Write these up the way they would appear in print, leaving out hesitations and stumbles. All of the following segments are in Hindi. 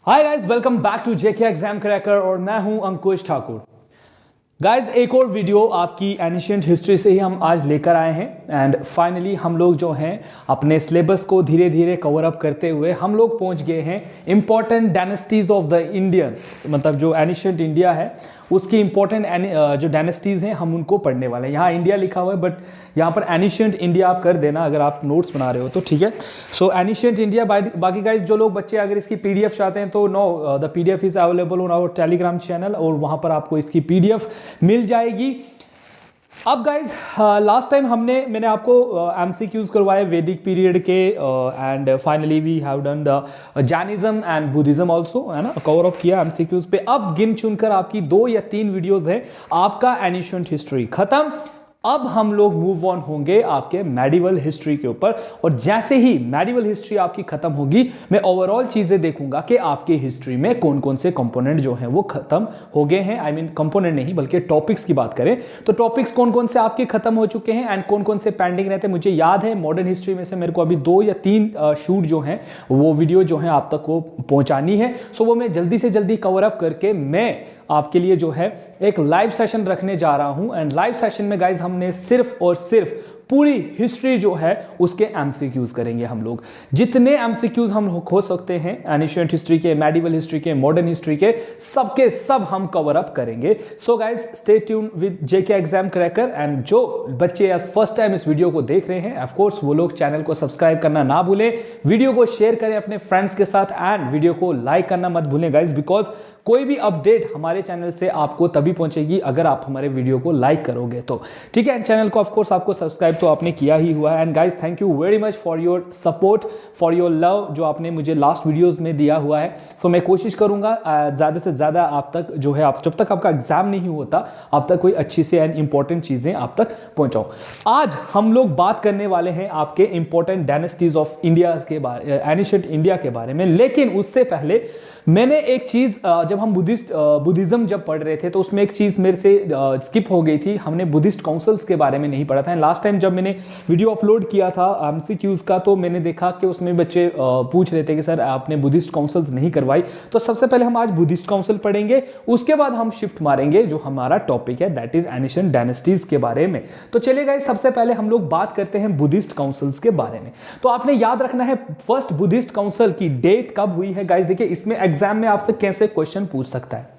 Hi guys, welcome back to JK exam cracker और मैं हूं अंकुश ठाकुर। गाइस, एक और वीडियो आपकी एनिशिएंट हिस्ट्री से ही हम आज लेकर आए हैं एंड फाइनली हम लोग जो हैं अपने सिलेबस को धीरे धीरे कवर अप करते हुए हम लोग पहुंच गए हैं important dynasties of the Indian, मतलब जो एनिशिएंट इंडिया है उसकी इंपॉर्टेंट जो डायनेस्टीज हैं हम उनको पढ़ने वाले हैं। यहाँ इंडिया लिखा हुआ है बट यहाँ पर एनिशिएंट इंडिया आप कर देना अगर आप नोट्स बना रहे हो तो, ठीक है। सो एनिशिएंट इंडिया, बाकी गाइज जो लोग बच्चे अगर इसकी पीडीएफ चाहते हैं तो no, the PDF is available on our Telegram channel और वहाँ पर आपको इसकी पीडीएफ मिल जाएगी। अब गाइज लास्ट टाइम मैंने आपको एमसीक्यूज करवाए वैदिक पीरियड के and finally we have done the Jainism and Buddhism also, है ना, कवर अप किया एमसीक्यूज पे। अब गिन चुनकर आपकी 2 या 3 वीडियोस है, आपका एनिशिएंट हिस्ट्री खत्म। अब हम लोग मूव ऑन होंगे आपके मेडिवल हिस्ट्री के ऊपर और जैसे ही मेडिवल हिस्ट्री आपकी खत्म होगी मैं ओवरऑल चीजें देखूंगा कि आपकी हिस्ट्री में कौन कौन से कंपोनेंट जो हैं वो खत्म हो गए हैं। आई मीन कंपोनेंट नहीं बल्कि टॉपिक्स की बात करें तो टॉपिक्स कौन कौन से आपके खत्म हो चुके हैं एंड कौन कौन से पेंडिंग रहते हैं। मुझे याद है मॉडर्न हिस्ट्री में से मेरे को अभी 2 या 3 शूट जो हैं वो वीडियो जो है आप तक वो पहुंचानी है। सो वो मैं जल्दी से जल्दी कवर अप करके मैं आपके लिए जो है एक लाइव सेशन रखने जा रहा हूं एंड लाइव सेशन में गाइज हमने सिर्फ और सिर्फ पूरी हिस्ट्री जो है उसके एमसीक्यूज करेंगे। हम लोग जितने एमसीक्यूज हम हो सकते हैं एनिशिएंट हिस्ट्री के, मेडिवल हिस्ट्री के, मॉडर्न हिस्ट्री के, सबके सब हम कवर अप करेंगे। So guys stay tune with JK exam cracker and जो बच्चे आज फर्स्ट टाइम इस वीडियो को देख रहे हैं ऑफ कोर्स वो लोग चैनल को सब्सक्राइब करना ना भूलें, वीडियो को शेयर करें अपने फ्रेंड्स के साथ एंड वीडियो को लाइक करना मत भूलें गाइज, बिकॉज कोई भी अपडेट हमारे चैनल से आपको तभी पहुंचेगी अगर आप हमारे वीडियो को लाइक करोगे तो, ठीक है। चैनल को ऑफ कोर्स आपको सब्सक्राइब तो आपने किया ही हुआ है and guys thank you very much for your support, for your love जो आपने मुझे लास्ट वीडियोस में दिया हुआ है। सो मैं कोशिश करूंगा ज़्यादा से ज़्यादा आप तक जो है, आप जब तक आपका एग्जाम नहीं होता आप तक कोई अच्छी से एंड इंपॉर्टेंट चीज़ें आप तक पहुंचाओ। आज हम लोग बात करने वाले हैं आपके इंपॉर्टेंट डायनेस्टीज ऑफ इंडिया के बारे, एनिशिएंट इंडिया के बारे में, लेकिन उससे पहले मैंने एक चीज़ जब हम बुद्धिज्म जब पढ़ रहे थे तो उसमें एक चीज़ मेरे से स्किप हो गई थी। हमने बुद्धिस्ट काउंसिल्स के बारे में नहीं पढ़ा था। लास्ट टाइम जब मैंने वीडियो अपलोड किया था एमसीक्यूज का तो मैंने देखा कि उसमें बच्चे पूछ रहे थे कि सर आपने बुद्धिस्ट काउंसिल्स नहीं करवाई। तो सबसे पहले हम आज बुद्धिस्ट काउंसिल पढ़ेंगे, उसके बाद हम शिफ्ट मारेंगे जो हमारा टॉपिक है दैट इज एनिशिएंट डायनेस्टीज के बारे में। तो चलिए गाइस सबसे पहले हम लोग बात करते हैं बुद्धिस्ट काउंसिल्स के बारे में। तो आपने याद रखना है फर्स्ट बुद्धिस्ट काउंसिल की डेट कब हुई है गाइस। देखिए इसमें एग्जाम में आपसे कैसे क्वेश्चन पूछ सकता है,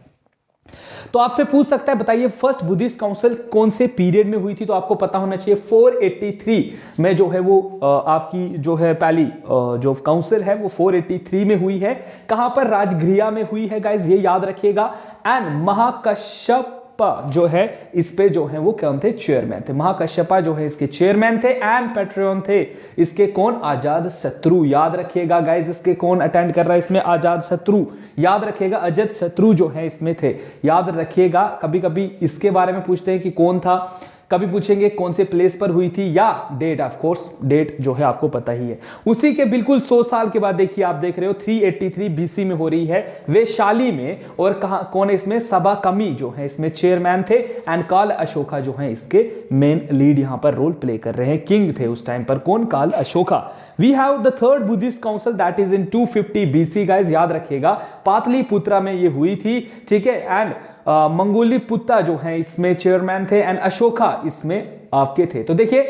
तो आपसे पूछ सकता है बताइए फर्स्ट बुद्धिस्ट काउंसिल कौन से पीरियड में हुई थी। तो आपको पता होना चाहिए 483 में जो है वो आपकी जो है पहली जो काउंसिल है वो 483 में हुई है। कहां पर? राजगृह में हुई है गाइज, ये याद रखिएगा। एंड महाकश्यप जो है इस पे जो है वो कौन थे? चेयरमैन थे। महाकश्यपा जो है इसके चेयरमैन थे एंड पैट्रियन थे इसके कौन? अजात शत्रु। याद रखिएगा गाइज इसके कौन अटेंड कर रहा है इसमें? अजात शत्रु। याद रखिएगा अजात शत्रु जो है इसमें थे, याद रखिएगा। कभी कभी इसके बारे में पूछते हैं कि कौन था, कभी पूछेंगे कौन से प्लेस पर हुई थी या डेट। ऑफ कोर्स डेट जो है आपको पता ही है। उसी के बिल्कुल 100 साल के बाद देखिए आप देख रहे हो 383 बीसी में हो रही है वैशाली में। और कहां कौन है इसमें? सबा कमी जो है इसमें चेयरमैन थे एंड काल अशोका जो है इसके मेन लीड यहां पर रोल प्ले कर रहे हैं। किंग थे उस टाइम पर कौन? काल Ashoka. We have the third Buddhist council that is in 250 BC guys, याद रखिएगा पाटलिपुत्रा में ये हुई थी, ठीक है। एंड मंगोलीपुत्ता जो है इसमें चेयरमैन थे एंड अशोका इसमें आपके थे। तो देखिए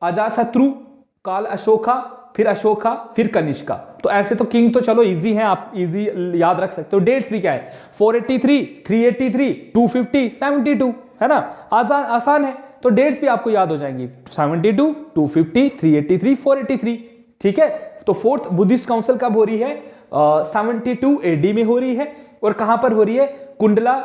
अजातशत्रु, काल अशोका, फिर अशोका, फिर कनिष्का। तो ऐसे तो किंग तो चलो इजी हैं, आप इजी याद रख सकते हो। डेट्स भी क्या है? 483, 383, 250, 72, है ना, आसान है। तो डेट्स भी आपको याद हो जाएंगी, 72, 250, 383, 483, ठीक है। तो फोर्थ बुद्धिस्ट काउंसिल कब हो रही है? 72 एडी में हो रही है। और कहां पर हो रही है? कुंडला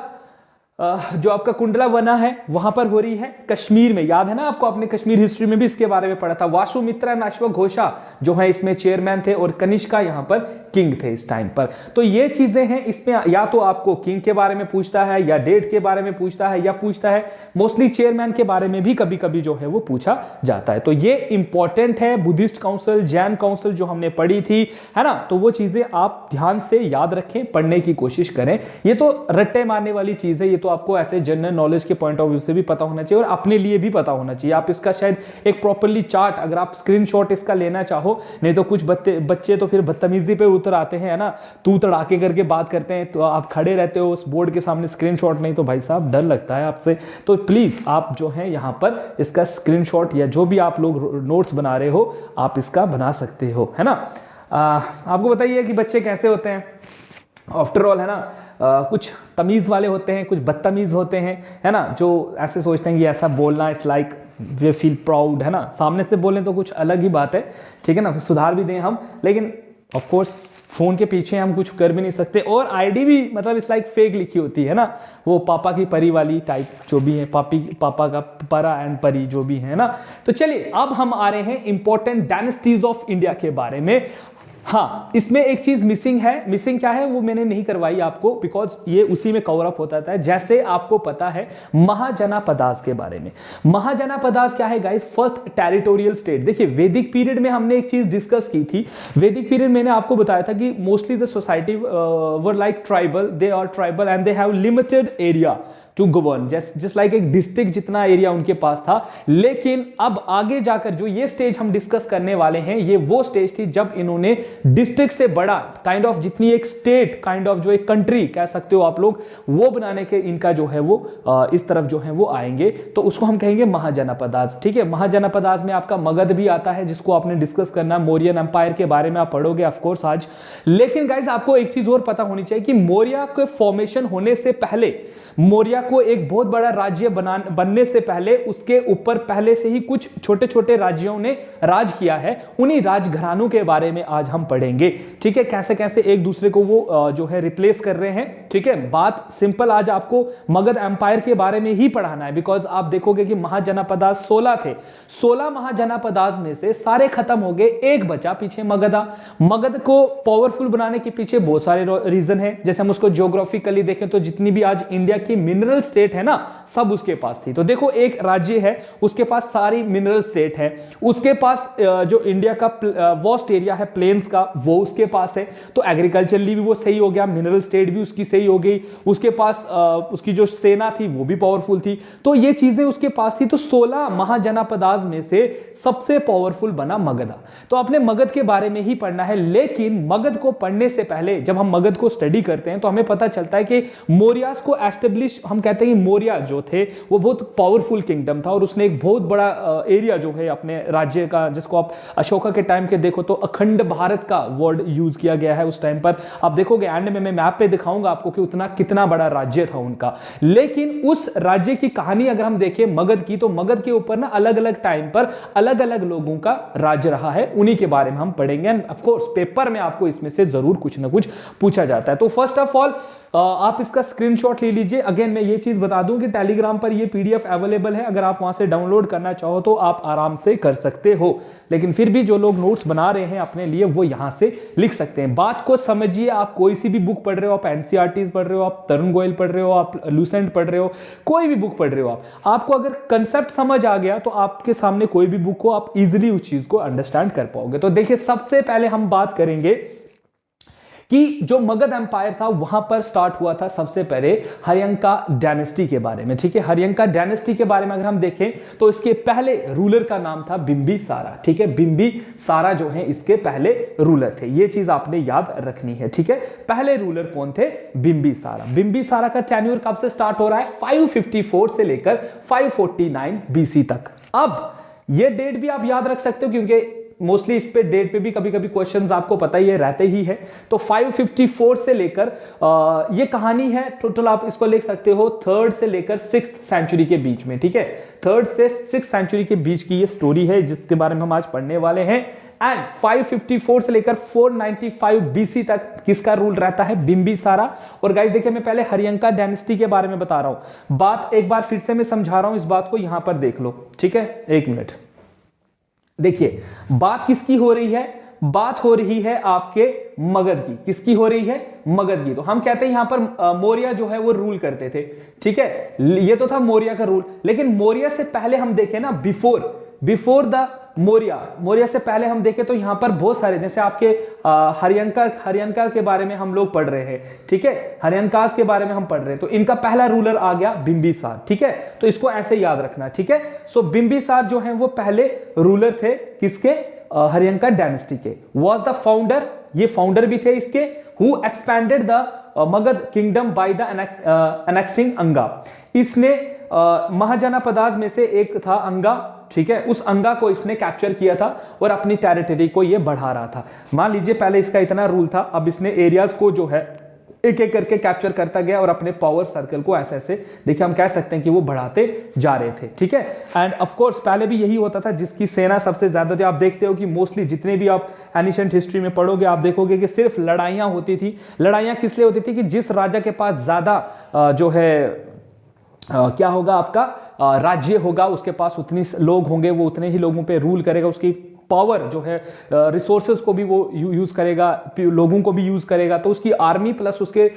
जो आपका कुंडला वना है वहां पर हो रही है, कश्मीर में। याद है ना आपको, अपने कश्मीर हिस्ट्री में भी इसके बारे में पढ़ा था। वासुमित्रा एंड अश्वघोषा जो है इसमें चेयरमैन थे और कनिष्का यहां पर किंग थे इस टाइम पर। तो ये चीजें हैं इसमें, या तो आपको किंग के बारे में पूछता है या डेट के बारे में पूछता है या पूछता है मोस्टली चेयरमैन के बारे में भी कभी कभी जो है वो पूछा जाता है। तो ये इंपॉर्टेंट है। बुद्धिस्ट काउंसिल, जैन काउंसिल जो हमने पढ़ी थी, है ना, तो वो चीजें आप ध्यान से याद रखें, पढ़ने की कोशिश करें। ये तो रट्टे मारने वाली चीज है, ये तो आपको ऐसे जनरल नॉलेज के पॉइंट ऑफ व्यू से भी पता होना चाहिए और अपने लिए भी पता होना चाहिए। आप इसका शायद एक प्रॉपर्ली चार्ट अगर आप स्क्रीनशॉट इसका लेना चाहो, नहीं तो कुछ बच्चे तो फिर बदतमीजी पे उतर आते हैं, है ना, तू तड़ाके करके बात करते हैं, तो आप खड़े रहते हो उस बोर्ड के सामने, स्क्रीनशॉट नहीं तो भाई साहब डर लगता है आपसे। तो प्लीज आप जो है यहाँ पर इसका स्क्रीनशॉट या जो भी आप लोग नोट्स बना रहे हो आप इसका बना सकते हो, है ना। आपको बताइए कि बच्चे कैसे होते हैं, आफ्टर ऑल, है ना, कुछ तमीज वाले होते हैं, कुछ बदतमीज होते हैं, है ना, जो ऐसे सोचते हैं कि ऐसा बोलना it's like way feel proud, है ना। सामने से बोलें तो कुछ अलग ही बात है, ठीक है ना, सुधार भी दें हम, लेकिन ऑफ कोर्स फोन के पीछे हम कुछ कर भी नहीं सकते। और आईडी भी मतलब इट्स लाइक फेक लिखी होती है ना, वो पापा की परी वाली टाइप जो भी है, पापा का परा एंड परी जो भी है ना। तो चलिए अब हम आ रहे हैं इंपॉर्टेंट डायनेस्टीज ऑफ इंडिया के बारे में। हाँ, इसमें एक चीज मिसिंग है, मिसिंग क्या है वो मैंने नहीं करवाई आपको, बिकॉज ये उसी में कवर अप होता है। जैसे आपको पता है महाजनापदास के बारे में। महाजनापदास क्या है गाइस? First territorial state. देखिए वैदिक पीरियड में हमने एक चीज डिस्कस की थी। वैदिक पीरियड मैंने आपको बताया था कि mostly the society were like tribal, they are tribal and they have limited area to govern, just like एक डिस्ट्रिक्ट जितना एरिया उनके पास था। लेकिन अब आगे जाकर जो ये स्टेज हम डिस्कस करने वाले हैं, ये वो स्टेज थी जब इन्होंने डिस्ट्रिक्ट से बड़ा काइंड ऑफ, जितनी एक स्टेट काइंड ऑफ, जो एक कंट्री कह सकते हो आप लोग, वो बनाने के इनका जो है वो इस तरफ जो है वो आएंगे, तो उसको हम कहेंगे महाजनपदास। ठीक है, महाजनपदास में आपका मगध भी आता है जिसको आपने डिस्कस करना, मौर्यन एम्पायर के बारे में आप पढ़ोगे ऑफकोर्स आज। लेकिन गाइज आपको एक चीज और पता होनी चाहिए कि मौर्य के फॉर्मेशन होने से पहले, मौर्य को एक बहुत बड़ा राज्य बनने से पहले उसके ऊपर पहले से ही कुछ छोटे छोटे राज्यों ने राज किया है। उन्हीं राजघरानों के बारे में आज हम पढ़ेंगे। ठीक है, कैसे कैसे एक दूसरे को वो जो है रिप्लेस कर रहे हैं। ठीक है, बात सिंपल, आज आपको मगध एम्पायर के बारे में ही पढ़ाना है, बिकॉज आप देखोगे कि महाजनपदास 16 थे। 16 महाजनपदास में से सारे खत्म हो गए, एक बचा पीछे मगधा। मगध को पावरफुल बनाने के पीछे बहुत सारे रीजन है। जैसे हम उसको ज्योग्राफिकली देखें तो जितनी भी आज इंडिया की मिनरल स्टेट है ना, सब उसके पास थी। तो देखो एक राज्य है, उसके पास सारी मिनरल स्टेट है, उसके पास जो इंडिया का वॉस्ट एरिया है प्लेन्स का, वो उसके पास है। तो एग्रीकल्चरली भी वो सही हो गया, मिनरल स्टेट भी उसकी सही हो गई, उसके पास उसकी जो सेना थी वो भी पावरफुल थी। तो ये चीजें उसके पास थी। तो 16 महाजनपदास में से सबसे पावरफुल बना मगधा। तो आपने मगध के बारे में ही पढ़ना है। लेकिन मगध को पढ़ने से पहले जब हम मगध को स्टडी करते हैं तो हमें पता चलता है कि मौर्यास को एस्टेब्लिश, हम कहते हैं कि मौर्य जो थे वो बहुत पावरफुल किंगडम था और उसने एक बहुत बड़ा एरिया जो है अपने राज्य का, जिसको आप अशोका के टाइम के देखो तो अखंड भारत का वर्ड यूज किया गया है उस टाइम पर। आप देखोगे एंड में मैं मैप पे दिखाऊंगा आपको कि उतना कितना बड़ा राज्य था उनका। लेकिन उस राज्य की कहानी अगर हम देखें मगध की, तो मगध के ऊपर ना अलग अलग टाइम पर अलग अलग लोगों का राज्य रहा है, उन्हीं के बारे में हम पढ़ेंगे। एंड ऑफ कोर्स पेपर में आपको इसमें से जरूर कुछ ना कुछ पूछा जाता है। तो फर्स्ट ऑफ ऑल आप इसका स्क्रीनशॉट ले लीजिए। अगेन मैं ये चीज बता दूं कि टेलीग्राम पर ये पीडीएफ अवेलेबल है, अगर आप वहां से डाउनलोड करना चाहो तो आप आराम से कर सकते हो। लेकिन फिर भी जो लोग नोट्स बना रहे हैं अपने लिए वो यहां से लिख सकते हैं। बात को समझिए, आप कोई सी भी बुक पढ़ रहे हो, आप एनसीईआरटीज पढ़ रहे हो, आप तरुण गोयल पढ़ रहे हो, आप लूसेंट पढ़ रहे हो, कोई भी बुक पढ़ रहे हो, आपको अगर कंसेप्ट समझ आ गया तो आपके सामने कोई भी बुक हो, आप इजिली उस चीज को अंडरस्टैंड कर पाओगे। तो देखिए सबसे पहले हम बात करेंगे कि जो मगध एम्पायर था वहां पर स्टार्ट हुआ था सबसे पहले हर्यंका डायनेस्टी के बारे में। ठीक है, हर्यंका डायनेस्टी के बारे में अगर हम देखें तो इसके पहले रूलर का नाम था बिंबिसारा। ठीक है, बिंबिसारा जो है इसके पहले रूलर थे, ये चीज आपने याद रखनी है। ठीक है, पहले रूलर कौन थे? बिंबिसारा। बिंबिसारा का टेन्योर कब से स्टार्ट हो रहा है? 554 से लेकर 549 बीसी तक। अब ये डेट भी आप याद रख सकते हो क्योंकि मोस्टली इस पे डेट पे भी कभी कभी क्वेश्चंस आपको पता ही है रहते ही है। तो 554 से लेकर ये कहानी है टोटल, आप इसको लिख सकते हो 3rd से लेकर 6th सेंचुरी के बीच में। ठीक है, 3rd से 6th सेंचुरी के बीच की ये स्टोरी है जिसके बारे में हम आज पढ़ने वाले हैं। एंड 554 से लेकर 495 बीसी तक किसका रूल रहता है? बिंबिसारा। और गाइस देखिए मैं पहले हर्यंका डायनेस्टी के बारे में बता रहा हूं, बात एक बार फिर से मैं समझा रहा हूं, इस बात को यहां पर देख लो। ठीक है, एक मिनट देखिए, बात किसकी हो रही है? बात हो रही है आपके मगध की। किसकी हो रही है? मगध की। तो हम कहते हैं यहां पर मौर्य जो है वो रूल करते थे। ठीक है, ये तो था मौर्य का रूल। लेकिन मौर्य से पहले हम देखें ना, बिफोर द मौर्य से पहले हम देखें तो यहां पर बहुत सारे, जैसे आपके हर्यंका के बारे में हम लोग पढ़ रहे हैं। ठीक है, हर्यंकास के बारे में हम पढ़ रहे हैं, तो इनका पहला रूलर आ गया बिंबिसार। ठीक है, तो इसको ऐसे याद रखना। ठीक है, सो बिंबिसार जो है वो पहले रूलर थे किसके? हर्यंका डायनेस्टी के। वाज द फाउंडर ये फाउंडर भी थे इसके, who expanded the Magadha kingdom by the annexing Anga. इसने महाजनपदास में से एक था अंगा, ठीक है, उस अंगा को इसने कैप्चर किया था और अपनी टेरिटरी को ये बढ़ा रहा था। मान लीजिए पहले इसका इतना रूल था, अब इसने एरियाज को जो है एक एक करके कैप्चर करता गया और अपने पावर सर्कल को ऐसे ऐसे देखिए हम कह सकते हैं कि वो बढ़ाते जा रहे थे, ठीक है। एंड ऑफ कोर्स पहले भी यही होता था, जिसकी सेना सबसे ज्यादा थी। आप देखते हो कि मोस्टली जितने भी आप एनिशिएंट हिस्ट्री में पढ़ोगे आप देखोगे कि सिर्फ लड़ाइयां होती थी। लड़ाइयां किस लिए होती थी कि जिस राजा के पास ज्यादा जो है क्या होगा आपका राज्य होगा, उसके पास उतनी लोग होंगे, वो उतने ही लोगों पे रूल करेगा, उसकी पावर जो है रिसोर्सेज को भी वो यूज करेगा, लोगों को भी यूज करेगा, तो उसकी आर्मी प्लस उसके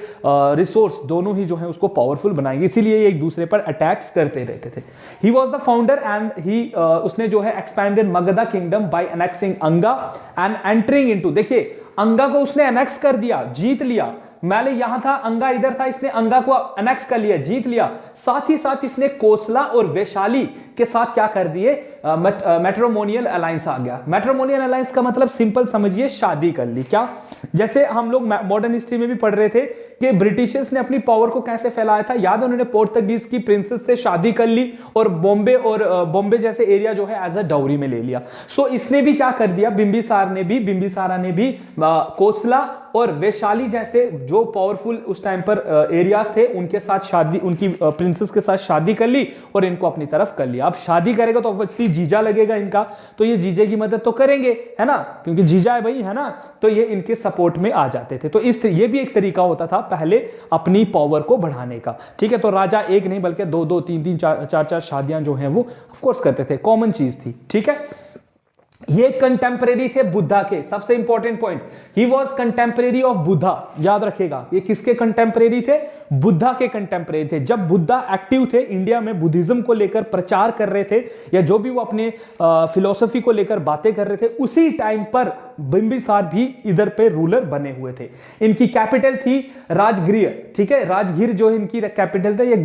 रिसोर्स दोनों ही जो है उसको पावरफुल बनाएंगे। इसीलिए ये एक दूसरे पर अटैक्स करते रहते थे। He was the founder and he उसने जो है expanded Magadha kingdom by annexing Anga and entering into, देखिए अंगा को उसने एनेक्स कर दिया, जीत लिया। मैंने यहां था, अंगा इधर था, इसने अंगा को एनेक्स कर लिया, जीत लिया। साथ ही साथ इसने कोसला और वैशाली के साथ क्या कर दिए, मैट्रिमोनियल अलायंस आ गया। मैट्रिमोनियल अलायंस का मतलब सिंपल समझिए, शादी कर ली। क्या, जैसे हम लोग मॉडर्न हिस्ट्री में भी पढ़ रहे थे कि ब्रिटिशर्स ने अपनी पावर को कैसे फैलाया था, याद है, उन्होंने पोर्तुगीज की प्रिंसेस से शादी कर ली और बॉम्बे जैसे एरिया जो है एज अ डाउरी में ले लिया। सो इसने भी क्या कर दिया, बिंबिसारा ने भी कोसला और वैशाली जैसे जो पावरफुल उस टाइम पर एरियाज थे उनके साथ शादी, उनकी प्रिंसेस के साथ शादी कर ली और इनको अपनी तरफ कर लिया। अब शादी करेगा तो ऑब्वियसली जीजा लगेगा इनका, तो ये जीजे की मदद तो करेंगे, है ना, क्योंकि जीजा है भाई, है ना, तो ये इनके सपोर्ट में आ जाते थे। तो ये भी एक तरीका होता था पहले अपनी पावर को बढ़ाने का, ठीक है। तो राजा एक नहीं बल्कि दो दो तीन तीन चार चार शादियां जो हैं वो ऑफ कोर्स करते थे, कॉमन चीज थी, ठीक है। ये कंटेम्परेरी थे बुद्धा के, सबसे important point, he was contemporary of Buddha, याद रखेगा। ये किसके कंटेम्परेरी थे, बुद्धा के कंटेम्परेरी थे। जब बुद्धा एक्टिव थे इंडिया में, बुद्धिज्म को लेकर प्रचार कर रहे थे या जो भी वो अपने फिलोसफी को लेकर बातें कर रहे थे, उसी टाइम पर बिंबिसार भी इधर पे रूलर बने हुए थे। इनकी कैपिटल थी राजगृह, ठीक है, राजगीर जो इनकी कैपिटल था, ये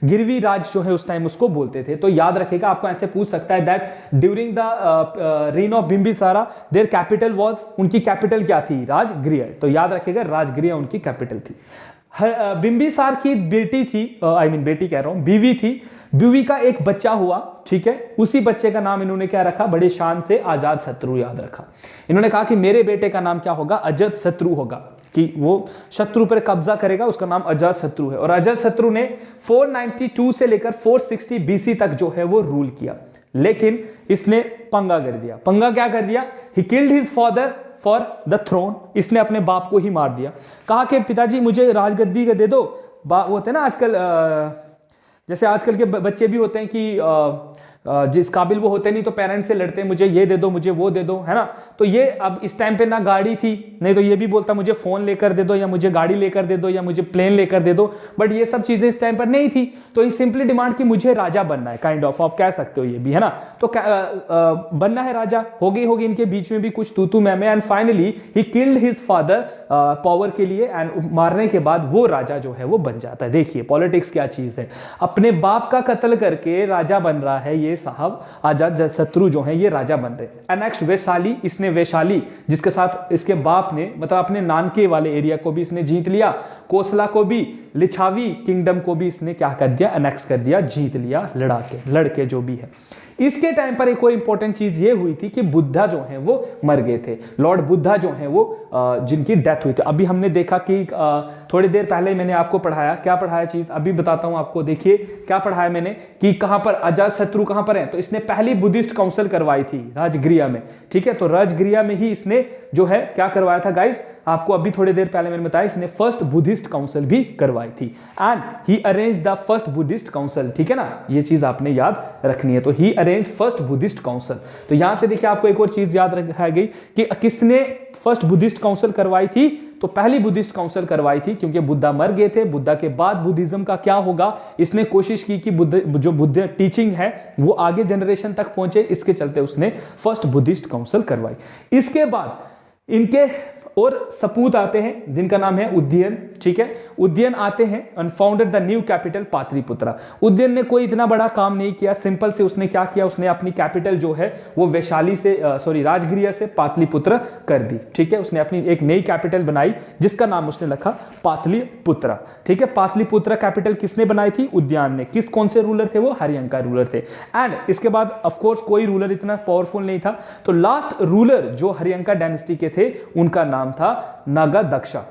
गिरवी राज जो है उस टाइम उसको बोलते थे। तो याद रखेगा, आपको ऐसे पूछ सकता है that during the reign of Bimbisara their capital was, उनकी कैपिटल क्या थी, राजगृह। तो याद रखेगा राजगृह उनकी कैपिटल थी। बिंबिसार की बेटी थी, बेटी कह रहा हूं, बीवी थी। बीवी का एक बच्चा हुआ, ठीक है, उसी बच्चे का नाम इन्होंने क्या रखा, बड़े शान से अजात शत्रु याद रखा। इन्होंने कहा कि मेरे बेटे का नाम क्या होगा, अजात शत्रु होगा, कि वो शत्रु पर कब्जा करेगा, उसका नाम अजात शत्रु है। और अजात शत्रु ने 492 से लेकर 460 बीसी तक जो है वो रूल किया, लेकिन इसने पंगा कर दिया। पंगा क्या कर दिया, he killed his father for the throne, इसने अपने बाप को ही मार दिया। कहा कि पिताजी मुझे राजगद्दी का दे दो। वो होते हैं ना आजकल, जैसे आजकल के बच्चे भी होते हैं कि जिस काबिल वो होते नहीं तो पेरेंट्स से लड़ते हैं, मुझे ये दे दो, मुझे वो दे दो, है ना। तो ये अब इस टाइम पे ना गाड़ी थी, नहीं तो ये भी बोलता मुझे फोन लेकर दे दो, या मुझे गाड़ी लेकर दे दो, या मुझे प्लेन लेकर दे दो, बट ये सब चीजें इस टाइम पर नहीं थी। तो ये सिंपली डिमांड की मुझे राजा बनना है, काइंड ऑफ आप कह सकते हो ये भी, है ना। तो बनना है राजा, होगी इनके बीच में भी कुछ तू मैं, and finally he killed his father power के लिए, एंड मारने के बाद वो राजा जो है वो बन जाता है। देखिए पॉलिटिक्स क्या चीज है, अपने बाप का कत्ल करके राजा बन रहा है ये साहब, अजात शत्रु जो है ये राजा बन रहे। नेक्स्ट वैशाली, इसने वैशाली जिसके साथ इसके बाप ने, मतलब अपने नानके वाले एरिया को भी इसने जीत लिया, कोसला को भी, लिछावी किंगडम को भी इसने क्या कर दिया, अनेक्स कर दिया, जीत लिया, लड़के जो भी है। इसके टाइम पर एक और इंपॉर्टेंट चीज ये हुई थी कि बुद्धा जो है वो मर गए थे। लॉर्ड बुद्धा जो है वो जिनकी डेथ हुई थी। अभी हमने देखा कि थोड़ी देर पहले मैंने आपको पढ़ाया, क्या पढ़ाया चीज अभी बताता हूं आपको। देखिए क्या पढ़ाया मैंने कि कहां पर अजात शत्रु कहां पर है, तो इसने पहली बुद्धिस्ट काउंसिल करवाई थी राजगृह में, ठीक है। तो राजगृह में ही इसने जो है क्या करवाया था गाइस, आपको अभी थोड़ी देर पहले मैंने बताया, इसने फर्स्ट बुद्धिस्ट काउंसिल भी करवाई थी, and he arrange the first Buddhist council, ठीक है ना, ये चीज आपने याद रखनी है। तो ही अरेंज फर्स्ट बुद्धिस्ट काउंसिल। तो यहां से देखिए आपको एक और चीज याद रह गई कि किसने फर्स्ट बुद्धिस्ट काउंसिल करवाई थी, तो पहली बुद्धिस्ट काउंसिल करवाई थी, क्योंकि बुद्धा मर गए थे। बुद्धा के बाद बुद्धिज्म का क्या होगा, इसने कोशिश की कि जो बुद्ध टीचिंग है वो आगे जनरेशन तक पहुंचे, इसके चलते उसने फर्स्ट बुद्धिस्ट काउंसिल करवाई। इसके बाद इनके और सपूत आते हैं जिनका नाम है उदयन, ठीक है, उदयन आते हैं and founded the new capital Pataliputra. Udayan ने कोई इतना बड़ा काम नहीं किया, सिंपल से उसने क्या किया, उसने अपनी कैपिटल जो है वो वैशाली से राजगृह से पाटलिपुत्र कर दी, ठीक है। उसने अपनी एक नई कैपिटल बनाई जिसका नाम उसने रखा पाटलिपुत्रा, ठीक है। पाटलिपुत्रा कैपिटल किसने बनाई थी? उदयन ने। कौन से रूलर थे वो? हरियंका रूलर थे। एंड इसके बाद ऑफ कोर्स कोई रूलर इतना पावरफुल नहीं था, तो लास्ट रूलर जो हरियंका डायनेस्टी के थे उनका नाम था नागा दक्षा,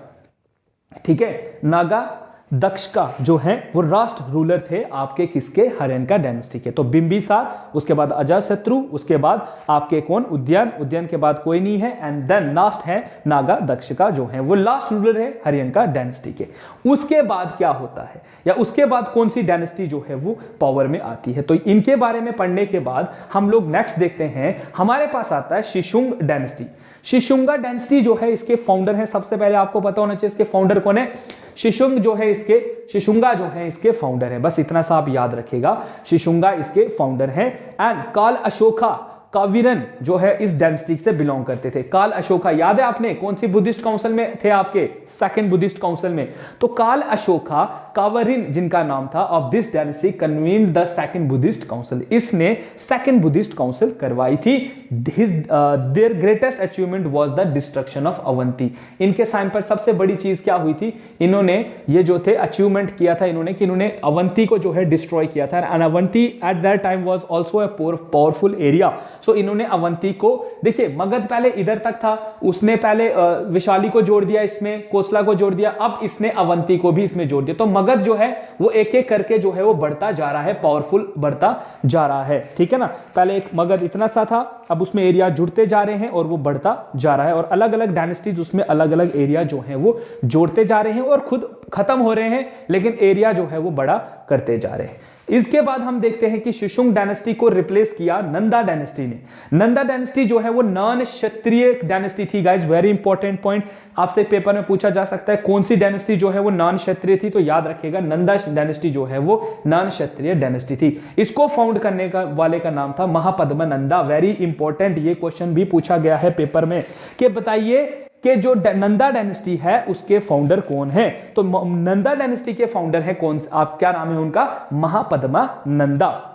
ठीक है। नागा दक्ष का जो है वो राष्ट्र रूलर थे आपके किसके? हरियंका डायनेस्टी के। तो बिंबिसार, उसके बाद अजातशत्रु, उसके बाद आपके कौन? उदयन, उदयन के बाद कोई नहीं है, एंड देन लास्ट है नागा दक्ष का जो है वो लास्ट रूलर है हरियंका डायनेस्टी के। उसके बाद क्या होता है या उसके बाद कौन सी डायनेस्टी जो है वो पावर में आती है? तो इनके बारे में पढ़ने के बाद हम लोग नेक्स्ट देखते हैं, हमारे पास आता है शिशुंग डायनेस्टी। शिशुंगा डायनेस्टी जो है इसके फाउंडर है, सबसे पहले आपको पता होना चाहिए इसके फाउंडर कौन है। शिशुंग जो है इसके, शिशुंगा जो है इसके फाउंडर है, बस इतना सा आप याद रखिएगा, शिशुंगा इसके फाउंडर हैं। एंड काल अशोका काविरन जो है इस डायनेस्टी से बिलोंग करते थे। काल अशोका याद है आपने कौन सी बुद्धिस्ट काउंसिल में थे? आपके सेकंड बुद्धिस्ट काउंसिल में। तो काल अशोका कावरिन जिनका नाम था of this dynasty convened the second Buddhist council, इसने सेकंड बुद्धिस्ट काउंसिल करवाई थी। Their greatest achievement was the destruction of Avanti. इनके टाइम पर सबसे बड़ी चीज क्या हुई थी? इन्होंने ये जो थे अचीवमेंट किया था इन्होंने कि इन्होंने अवंती को जो है डिस्ट्रॉय किया था। And Avanti at that time was also a powerful area. So इन्होंने अवंती को, देखिए मगध पहले इधर तक था, उसने पहले विशाली को जोड़ दिया, इसमें कोसला को जोड़ दिया, अब इसने अवंती को भी इसमें जोड़ दिया। तो मगध जो है वो एक एक करके जो है वो बढ़ता जा रहा है, पावरफुल बढ़ता जा रहा है, ठीक है ना। पहले एक मगध इतना सा था, अब उसमें एरिया जुड़ते जा रहे हैं और वो बढ़ता जा रहा है, और अलग अलग डायनेस्टीज उसमें अलग अलग एरिया जो है वो जोड़ते जा रहे हैं और खुद खत्म हो रहे हैं, लेकिन एरिया जो है वो बड़ा करते जा रहे हैं। इसके बाद हम देखते हैं कि शिशुंग डायनेस्टी को रिप्लेस किया नंदा डायनेस्टी ने। नंदा डायनेस्टी जो है वो नॉन क्षत्रिय डायनेस्टी थी गाइज, वेरी इंपॉर्टेंट पॉइंट, आपसे पेपर में पूछा जा सकता है कौन सी डायनेस्टी जो है वो नॉन क्षत्रिय थी, तो याद रखिएगा नंदा डायनेस्टी जो है वो नॉन क्षत्रिय डायनेस्टी थी। इसको फाउंड करने का वाले का नाम था महापद्मनंदा। वेरी इंपॉर्टेंट, ये क्वेश्चन भी पूछा गया है पेपर में कि बताइए कि जो नंदा डायनेस्टी है उसके फाउंडर कौन है? तो नंदा डायनेस्टी के फाउंडर है कौन, आप क्या नाम है उनका? महापद्मनंदा।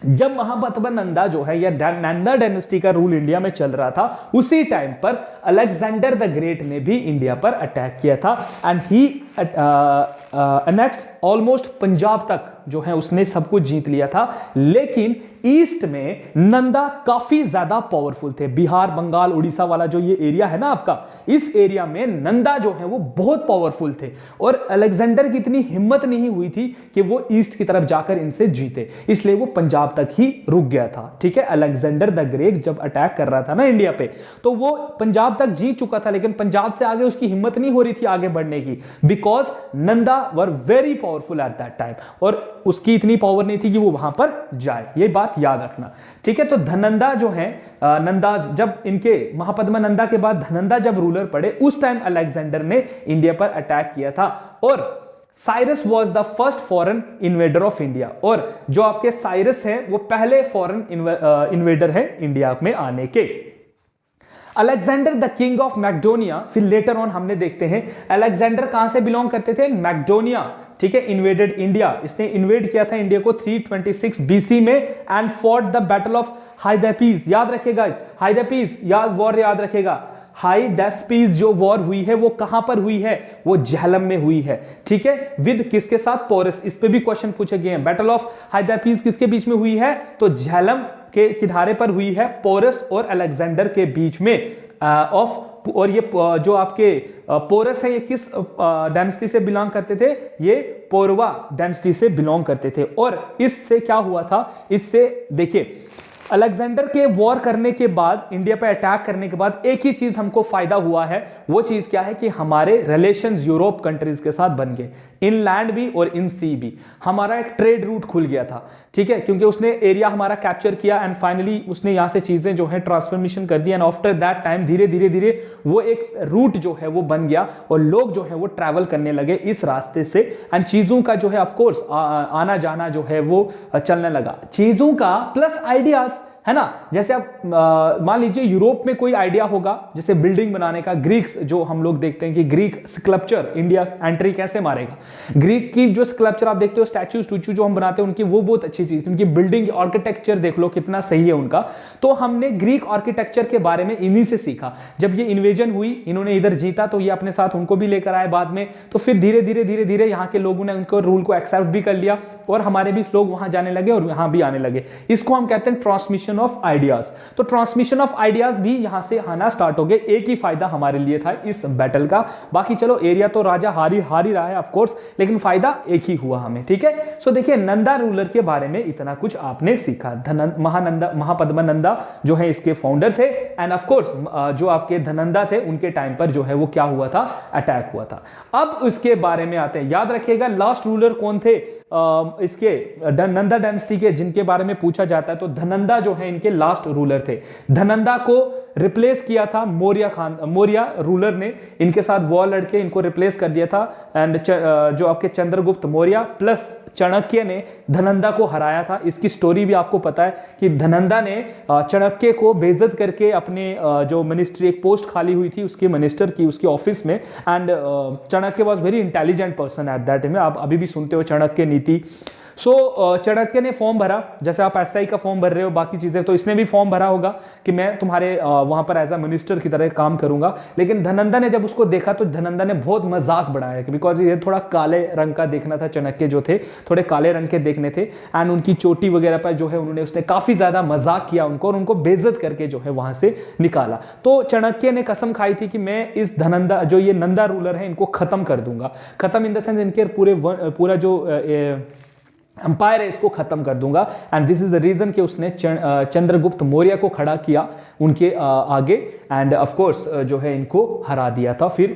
जब महापद्मनंदा जो है या नंदा डायनेस्टी का रूल इंडिया में चल रहा था, उसी टाइम पर अलेक्जेंडर द ग्रेट ने भी इंडिया पर अटैक किया था and he next almost Punjab तक जो है उसने सब कुछ जीत लिया था। लेकिन ईस्ट में नंदा काफी ज्यादा पावरफुल थे। बिहार, बंगाल, उड़ीसा वाला जो ये एरिया है ना आपका, इस एरिया में नंदा जो है वो बहुत पावरफुल थे और अलेक्जेंडर की इतनी हिम्मत नहीं हुई थी कि वो ईस्ट की तरफ जाकर इनसे जीते, इसलिए वो पंजाब तक ही रुक गया था, ठीक है। अलेक्जेंडर द ग्रेट जब अटैक कर रहा था ना इंडिया पे, तो वो पंजाब तक जीत चुका था, लेकिन पंजाब से आगे उसकी हिम्मत नहीं हो रही थी आगे बढ़ने की, because Nanda were very powerful eight that time, और उसकी इतनी पावर नहीं थी कि वो वहां पर जाए, ये बात याद रखना, ठीक है। तो धनंदा जो है, नंदा जब इनके महापद्मनंदा के बाद धनंदा जब रूलर पड़े, उस टाइम अलेक्जेंडर ने इंडिया पर अटैक किया था और Cyrus was the first foreign invader of India. और जो आपके साइरस है वो पहले फॉरेन इन्वेडर है इंडिया में आने के। Alexander the king of Macedonia, फिर लेटर ऑन हमने देखते हैं अलेक्जेंडर कहां से बिलोंग करते थे? मैकडोनिया, ठीक है। इन्वेडेड इंडिया, इसने इन्वेड किया था इंडिया को 326 बीसी में and fought the battle of Hydaspes. याद रखेगा हाइडेपीस, वॉर याद रखेगा। हाइडेस्पीस जो वॉर हुई है वो कहां पर हुई है? वो झेलम में हुई है, ठीक है। विद किसके साथ? पोरस। इस पे भी क्वेश्चन पूछे गए हैं। बैटल ऑफ हाइडेपीस किसके बीच में हुई है? तो झेलम के किनारे पर हुई है, पोरस और अलेक्जेंडर के बीच में और ये जो आपके पोरस है ये किस डायनेस्टी से बिलोंग करते थे? ये पौरवा डायनेस्टी से बिलोंग करते थे। और इससे क्या हुआ था? इससे देखिए अलेक्जेंडर के वॉर करने के बाद, इंडिया पे अटैक करने के बाद एक ही चीज हमको फायदा हुआ है, वो चीज क्या है कि हमारे रिलेशंस यूरोप कंट्रीज के साथ बन गए, इन लैंड भी और इन सी भी। हमारा एक ट्रेड रूट खुल गया था, ठीक है, क्योंकि उसने एरिया हमारा कैप्चर किया एंड फाइनली उसने यहां से चीजें जो है ट्रांसफॉर्मेशन कर दी एंड आफ्टर दैट टाइम धीरे धीरे धीरे वो एक रूट जो है वो बन गया और लोग जो है वो ट्रैवल करने लगे इस रास्ते से एंड चीजों का जो है ऑफ कोर्स आना जाना जो है वो चलने लगा। चीजों का प्लस आइडियाज है ना। जैसे आप मान लीजिए यूरोप में कोई आइडिया होगा जैसे बिल्डिंग बनाने का, ग्रीक्स जो हम लोग देखते हैं कि ग्रीक स्कल्पचर इंडिया एंट्री कैसे मारेगा, ग्रीक की जो स्कल्पचर आप देखते हो, स्टैचू जो हम बनाते हैं उनकी, वो बहुत अच्छी चीज, उनकी बिल्डिंग आर्किटेक्चर देख लो कितना सही है उनका। तो हमने ग्रीक आर्किटेक्चर के बारे में इन्हीं से सीखा। जब ये इन्वेजन हुई, इन्होंने इधर जीता तो ये अपने साथ उनको भी लेकर आए बाद में, तो फिर धीरे धीरे यहाँ के लोगों ने उनको रूल को एक्सेप्ट भी कर लिया और हमारे भी लोग वहां जाने लगे और यहां भी आने लगे। इसको हम कहते हैं ट्रांसमिशन ऑफ आइडियाज। तो ट्रांसमिशन ऑफ आइडियाज भी यहां से आना स्टार्ट हो गए। एक ही फायदा हमारे लिए था इस बैटल का, बाकी चलो एरिया तो राजा हार ही रहा है ऑफ कोर्स, लेकिन फायदा एक ही हुआ हमें, ठीक है। सो देखिए नंदा रूलर के बारे में इतना कुछ आपने सीखा। महापद्मनंदा जो है इसके फाउंडर थे एंड ऑफ कोर्स जो आपके धनंदा थे उनके टाइम पर जो है वो क्या हुआ था, अटैक हुआ था। अब उसके बारे में आते हैं, याद रखिएगा लास्ट रूलर कौन थे इसके नंदा डायनेस्टी के, जिनके बारे में पूछा जाता है तो धनंदा जो है इनके लास्ट रूलर थे। धनंदा को रिप्लेस किया था मौर्य रूलर ने, इनके साथ वॉर लड़के इनको रिप्लेस कर दिया था एंड जो आपके चंद्रगुप्त मौर्य प्लस चाणक्य ने धनंदा को हराया था। इसकी स्टोरी भी आपको पता है कि धनंदा ने चाणक्य को बेइज्जत करके अपने जो मिनिस्ट्री, एक पोस्ट खाली हुई थी उसकी मिनिस्टर की, उसके ऑफिस में, and Chanakya was very intelligent person at that time. आप अभी भी सुनते हो चाणक्य नीति। सो चाणक्य ने फॉर्म भरा, जैसे आप एसआई का फॉर्म भर रहे हो बाकी चीजें, तो इसने भी फॉर्म भरा होगा कि मैं तुम्हारे वहां पर एज अ मिनिस्टर की तरह काम करूंगा। लेकिन धनंदा ने जब उसको देखा तो धनंदा ने बहुत मजाक बढ़ाया कि बिकॉज ये थोड़ा काले रंग का देखना था, चाणक्य जो थे थोड़े काले रंग के देखने थे एंड उनकी चोटी वगैरह पर जो है उसने काफी ज्यादा मजाक किया उनको और उनको बेइज्जत करके जो है वहां से निकाला। तो चाणक्य ने कसम खाई थी कि मैं इस धनंदा जो ये नंदा रूलर है इनको खत्म कर दूंगा, खत्म इन द सेंस इनके पूरा जो अंपायर है इसको खत्म कर दूंगा। And this is the reason कि उसने चंद्रगुप्त मौर्य को खड़ा किया उनके आगे एंड ऑफ कोर्स जो है इनको हरा दिया था। फिर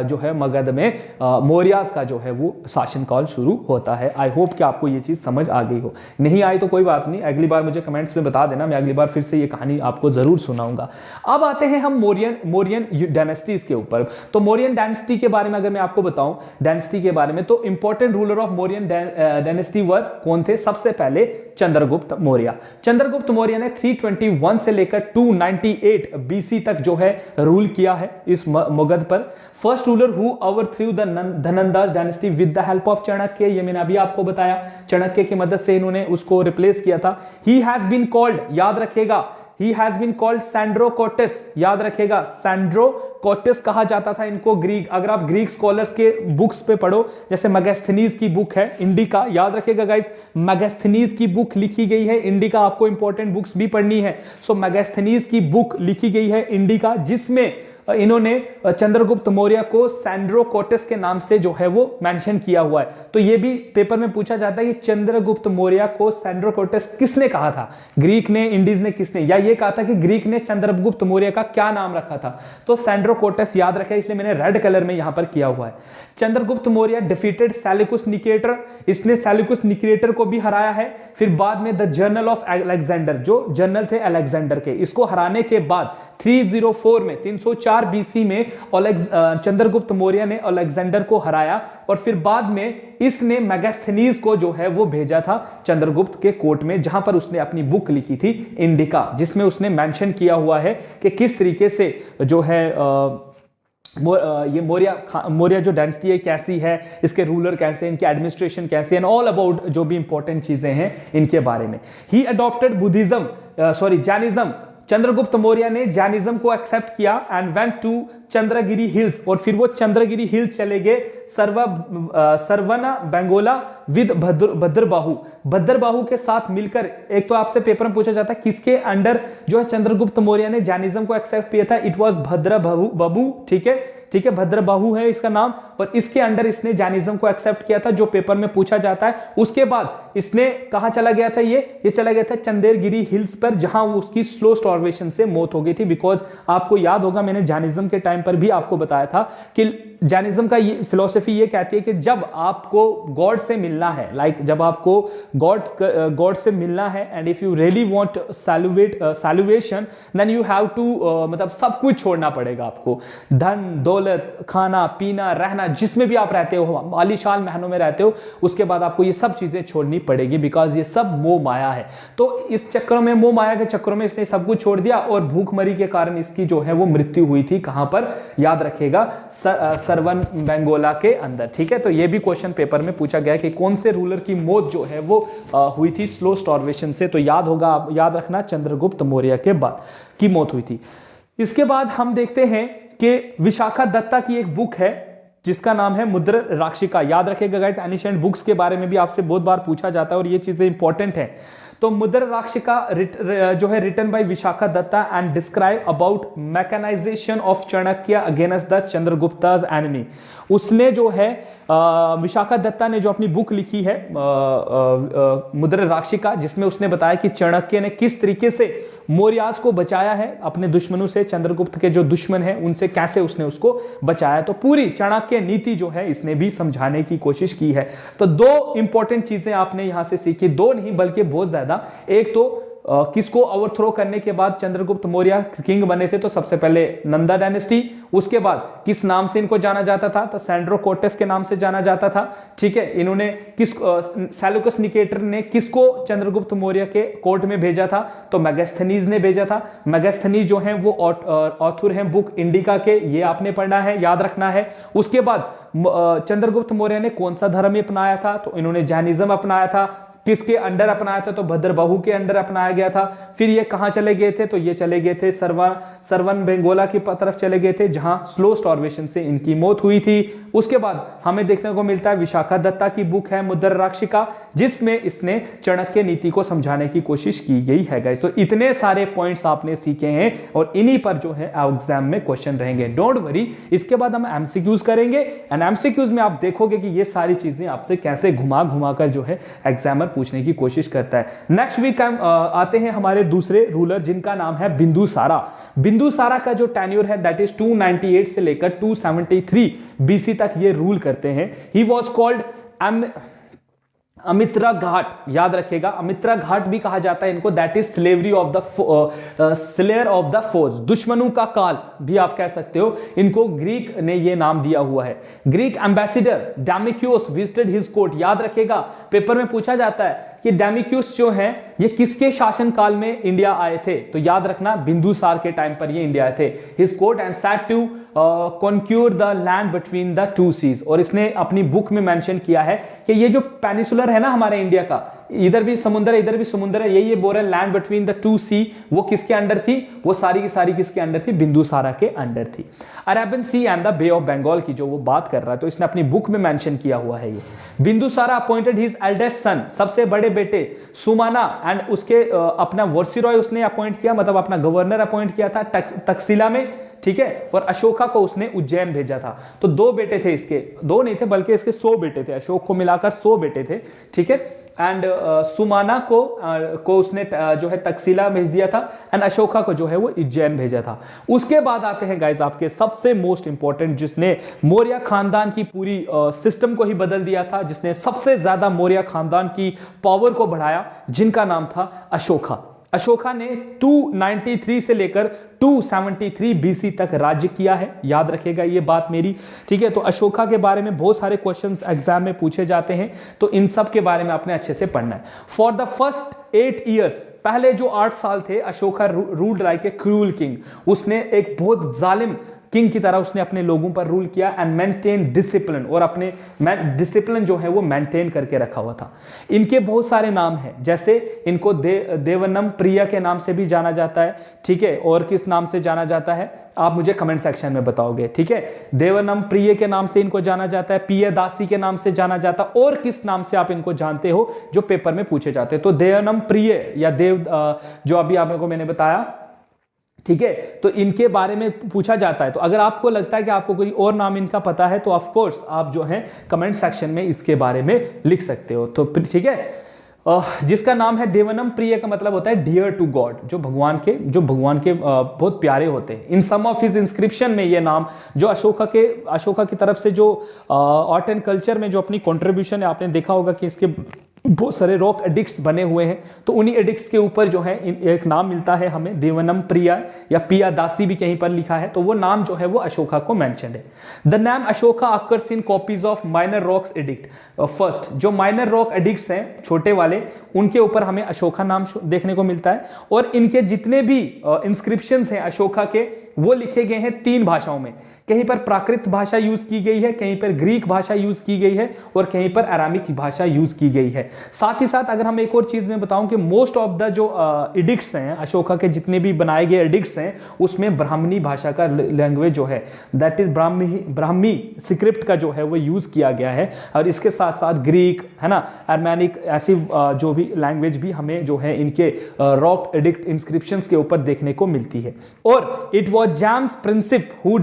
जो है मगध में मौर्यास का जो है वो शासनकाल शुरू होता है। आई होप कि आपको ये चीज समझ आ गई हो, नहीं आई तो कोई बात नहीं, अगली बार मुझे कमेंट्स में बता देना, मैं अगली बार फिर से ये कहानी आपको जरूर सुनाऊंगा। अब आते हैं हम मौर्यन डायनेस्टीज के ऊपर। तो मौर्यन डायनेस्टी के बारे में अगर मैं आपको बताऊं डायनेस्टी के बारे में, तो important ruler of Mauryan dynasty were कौन थे? सबसे पहले चंद्रगुप्त मौर्य। चंद्रगुप्त मौर्य ने 321 से लेकर 298 बीसी तक जो है रूल किया है इस मगध पर। First ruler who overthrew the Dhanandas dynasty with the help of Chanakya, ये मैंने अभी आपको बताया, चाणक्य की मदद से इन्होंने उसको रिप्लेस किया था। ही हैज बीन कॉल्ड, याद रखिएगा, ही हैज बीन कॉल्ड सैंड्रोकोटिस, याद रखिएगा सैंड्रोकोटिस कहा जाता था इनको ग्रीक। अगर आप ग्रीक स्कॉलर्स के बुक्स पे पढ़ो, जैसे मैगस्थनीज की बुक है इंडिका, याद रखिएगा गाइस, मैगस्थनीज की बुक लिखी गई है इंडिका, आपको इंपॉर्टेंट बुक्स भी पढ़नी है। सो मैगस्थनीज की बुक लिखी गई है इंडिका, जिसमें इन्होंने चंद्रगुप्त मौर्य को सैंड्रोकोटिस के नाम से जो है वो मेंशन किया हुआ है। तो ये भी पेपर में पूछा जाता है कि चंद्रगुप्त मौर्य को सैंड्रोकोटिस किसने कहा था, ग्रीक ने, इंडीज ने, किसने, या ये कहा था कि ग्रीक ने चंद्रगुप्त मौर्य का क्या नाम रखा था? तो सैंड्रोकोटिस याद रखें, इसलिए मैंने रेड कलर में यहां पर किया हुआ है। Chandragupta Maurya defeated Seleucus Nicator, इसने सेल्यूकस निकेटर को भी हराया है। फिर बाद में द जर्नल ऑफ अलेक्जेंडर, जो जर्नल थे अलेक्जेंडर के, इसको हराने के बाद 304 में 304 बीसी में चंद्रगुप्त मौर्य ने अलेक्जेंडर को हराया और फिर बाद में इसने मैगस्थनीज को जो है वो भेजा था चंद्रगुप्त के कोर्ट में, जहां पर उसने अपनी बुक लिखी थी इंडिका, जिसमें उसने मेंशन किया हुआ है कि किस तरीके से जो है ये मौर्य जो डायनेस्टी है कैसी है, इसके रूलर कैसे, इनके एडमिनिस्ट्रेशन कैसे, एंड ऑल अबाउट जो भी इंपॉर्टेंट चीजें हैं इनके बारे में। He adopted Jainism, Chandragupta Maurya ने जैनिज्म को एक्सेप्ट किया and went to Chandragiri hills, और फिर वो चंद्रगिरी हिल्स चले गए सरवना बेंगोला विद भद्रबाहु के साथ मिलकर। एक तो आपसे पेपर में पूछा जाता है किसके अंडर जो है चंद्रगुप्त मौर्य ने जैनिज्म को एक्सेप्ट किया था? इट वाज भद्रबाहु, ठीक है, भद्रबाहु है इसका नाम, और इसके अंडर इसने जैनिज्म को एक्सेप्ट किया था, जो पेपर में पूछा जाता है। उसके बाद इसने कहां चला गया था? ये चला गया था चंद्रगिरी हिल्स पर, जहां वो उसकी स्लो स्टार्वेशन से मौत हो गई थी। बिकॉज आपको याद होगा मैंने जैनिज्म के टाइम पर भी आपको बताया था कि जैनिज्म का ये फिलॉसफी ये कहती है कि जब आपको गॉड से मिलना है, जब आपको गॉड से मिलना है, and if you really want salvation then you have to मतलब सब कुछ छोड़ना पड़ेगा आपको, धन दौलत दौलत, खाना पीना, रहना, जिसमें भी आप रहते हो, आलीशान महलों में रहते हो, उसके बाद आपको ये सब चीजें छोड़नी पड़ेगी, बिकॉज ये सब मोह माया है। तो इस चक्करों में, मोह माया के चक्करों में इसने सब कुछ छोड़ दिया और भूखमरी के कारण इसकी जो है वो मृत्यु हुई थी। कहां पर? याद रखेगा, सरवन बेंगोला के अंदर। ठीक है, तो ये भी क्वेश्चन पेपर में पूछा गया कि कौन से रूलर की मौत जो है वो हुई थी स्लो स्टार्वेशन से। तो याद होगा, याद रखना, चंद्रगुप्त मौर्य के बाद की मौत हुई थी। इसके बाद हम देखते हैं कि विशाखा दत्ता की एक बुक है जिसका नाम है मुद्र राक्षिका। याद रखेगा गाइस, एनिशिएंट बुक्स के बारे में भी आपसे बहुत बार पूछा जाता है और ये चीजें इंपॉर्टेंट है। तो मुद्र राक्षिका जो है written by Vishakha Datta and describe about mechanization of Chanakya against the चंद्रगुप्ता's एनिमी। उसने जो है विशाखा दत्ता ने जो अपनी बुक लिखी है मुद्र राक्षिका, जिसमें उसने बताया कि चाणक्य ने किस तरीके से मौर्यास को बचाया है अपने दुश्मनों से, चंद्रगुप्त के जो दुश्मन है उनसे कैसे उसने उसको बचाया। तो पूरी चाणक्य नीति जो है इसने भी समझाने की कोशिश की है। तो दो इंपॉर्टेंट चीजें आपने यहां से सीखी, दो नहीं बल्कि बहुत ज्यादा। एक तो किसको ओवरथ्रो करने के बाद चंद्रगुप्त मौर्य किंग बने थे, तो सबसे पहले नंदा डायनेस्टी। उसके बाद किस नाम से इनको जाना जाता था, तो सैंड्रो कोटेस के नाम से जाना जाता था। ठीक है, इन्होंने किस सेल्यूकस निकेटर ने किसको चंद्रगुप्त मौर्य के कोर्ट में भेजा था, तो मेगास्थनीज ने भेजा था। मेगास्थनीज जो है वो ऑथर हैं बुक इंडिका के, ये आपने पढ़ना है, याद रखना है। उसके बाद चंद्रगुप्त मौर्य ने कौन सा धर्म अपनाया था, तो इन्होंने जैनिज्म अपनाया था। किसके अंडर अपनाया था, तो भद्रबाहु के अंडर अपनाया गया था। फिर ये कहां चले गए थे, तो ये चले गए थे सरवन बेंगोला की तरफ चले गए थे, जहां स्लो स्टार्वेशन से इनकी मौत हुई थी। उसके बाद हमें देखने को मिलता है विशाखा दत्ता की बुक है मुद्र राक्षिका, जिसमें इसने चाणक्य नीति को समझाने की कोशिश की गई है गाइस। तो इतने सारे पॉइंट्स आपने सीखे हैं और इन्हीं पर जो है एग्जाम में क्वेश्चन रहेंगे, डोंट वरी। इसके बाद हम एमसीक्यूज करेंगे एंड एमसीक्यूज में आप देखोगे कि ये सारी चीजें आपसे कैसे घुमा घुमा कर जो है एग्जामर पूछने की कोशिश करता है। नेक्स्ट वीक हम आते हैं हमारे दूसरे रूलर, जिनका नाम है बिंदुसारा। बिंदुसारा का जो टेन्योर है दैट इज 298 से लेकर 273 बीसी तक ये रूल करते हैं। ही वॉज कॉल्ड अमित्रा घाट, याद रखेगा, अमित्रा घाट भी कहा जाता है इनको, that is slavery of the slayer of the foes, दुश्मनों का काल भी आप कह सकते हो। इनको ग्रीक ने ये नाम दिया हुआ है। Greek ambassador Deimachus visited his court, याद रखेगा, पेपर में पूछा जाता है कि डैमिक्यूस जो है ये किसके शासनकाल में इंडिया आए थे, तो याद रखना बिंदुसार के टाइम पर ये इंडिया आए थे। His court and sat to conquer the land between the two seas, और इसने अपनी बुक में मेंशन किया है कि ये जो पेनिसुलर है ना हमारे इंडिया का, इधर भी समुद्र है इधर भी समुद्र है, ये बोल रहा है लैंड बिटवीन द टू सी, वो किसके अंडर थी, वो सारी की सारी किसके अंडर थी, बिंदुसारा के अंडर थी। Arabian Sea and the Bay of Bengal की जो वो बात कर रहा है, तो इसने अपनी बुक में मेंशन किया हुआ है ये। Bindusara appointed his eldest son, सबसे बड़े बेटे सुमाना एंड उसके अपना वर्सिरॉय उसने अपॉइंट किया, मतलब अपना गवर्नर अपॉइंट किया था तक्षशिला में। ठीक है, और अशोका को उसने उज्जैन भेजा था। तो दो बेटे थे इसके, दो नहीं थे बल्कि इसके 100 बेटे थे, अशोक को मिलाकर 100 बेटे थे। ठीक है, एंड सुमाना को उसने जो है तक्षशिला भेज दिया था एंड अशोका को जो है वो उज्जैन भेजा था। उसके बाद आते हैं गाइस आपके सबसे मोस्ट इंपॉर्टेंट, जिसने मौर्य खानदान की पूरी सिस्टम को ही बदल दिया था, जिसने सबसे ज्यादा मौर्य खानदान की पावर को बढ़ाया, जिनका नाम था अशोका। अशोका ने 293 से लेकर 273 बीसी तक राज्य किया है, याद रखेगा ये बात मेरी। ठीक है, तो अशोका के बारे में बहुत सारे क्वेश्चंस एग्जाम में पूछे जाते हैं, तो इन सब के बारे में आपने अच्छे से पढ़ना है। फॉर द फर्स्ट 8 ईयर्स, पहले जो 8 साल थे, Ashoka ruled like a cruel king. उसने एक बहुत जालिम किंग की तरह उसने अपने लोगों पर रूल किया एंड मेंटेन डिसिप्लिन, और अपने डिसिप्लिन जो है वो मेंटेन करके रखा हुआ था। इनके बहुत सारे नाम हैं, जैसे इनको देवनम प्रिय के नाम से भी जाना जाता है। ठीक है, और किस नाम से जाना जाता है आप मुझे कमेंट सेक्शन में बताओगे। ठीक है, देवनम प्रिय के नाम से इनको जाना जाता है, पियदासी के नाम से जाना जाता है, और किस नाम से आप इनको जानते हो जो पेपर में पूछे जाते हैं, तो देवनम प्रिय या देव जो अभी आपको मैंने बताया। ठीक है, तो इनके बारे में पूछा जाता है। तो अगर आपको लगता है कि आपको कोई और नाम इनका पता है, तो ऑफ कोर्स आप जो है कमेंट सेक्शन में इसके बारे में लिख सकते हो। तो ठीक है, जिसका नाम है देवनम प्रिय का मतलब होता है डियर टू गॉड, जो भगवान के बहुत प्यारे होते हैं। इन सम ऑफ हिज इंस्क्रिप्शन में ये नाम जो अशोका की तरफ से जो आर्ट एंड कल्चर में जो अपनी कंट्रीब्यूशन है, आपने देखा होगा कि इसके बहुत सारे रॉक एडिक्ट्स बने हुए हैं, तो उन्हीं एडिक्ट्स के ऊपर जो है एक नाम मिलता है हमें, देवनम प्रिया या पिया दासी भी कहीं पर लिखा है, तो वो नाम जो है वो अशोका को मेंशन है। The name Ashoka occurs in copies of minor rocks addict. First जो माइनर रॉक एडिक्ट्स हैं छोटे वाले, उनके ऊपर हमें अशोका नाम देखने को मिलता है, और इनके जितने भी इंस्क्रिप्शंस हैं अशोका के, वो लिखे गए हैं 3 भाषाओं में। कहीं पर प्राकृत भाषा यूज की गई है, कहीं पर ग्रीक भाषा यूज की गई है, और कहीं पर अरामिक भाषा यूज की गई है। साथ ही साथ अगर हम एक और चीज में बताऊं कि मोस्ट ऑफ द जो एडिक्ट्स हैं अशोका के, जितने भी बनाए गए एडिक्ट्स हैं, उसमें ब्राह्मणी भाषा का लैंग्वेज जो है, दैट इज ब्राह्मी स्क्रिप्ट का जो है वो यूज किया गया है। और इसके साथ साथ ग्रीक है ना, अरमैनिक, ऐसी जो भी लैंग्वेज भी हमें जो है इनके रॉक एडिक्ट इंस्क्रिप्शंस के ऊपर देखने को मिलती है। और it was James Prinsep who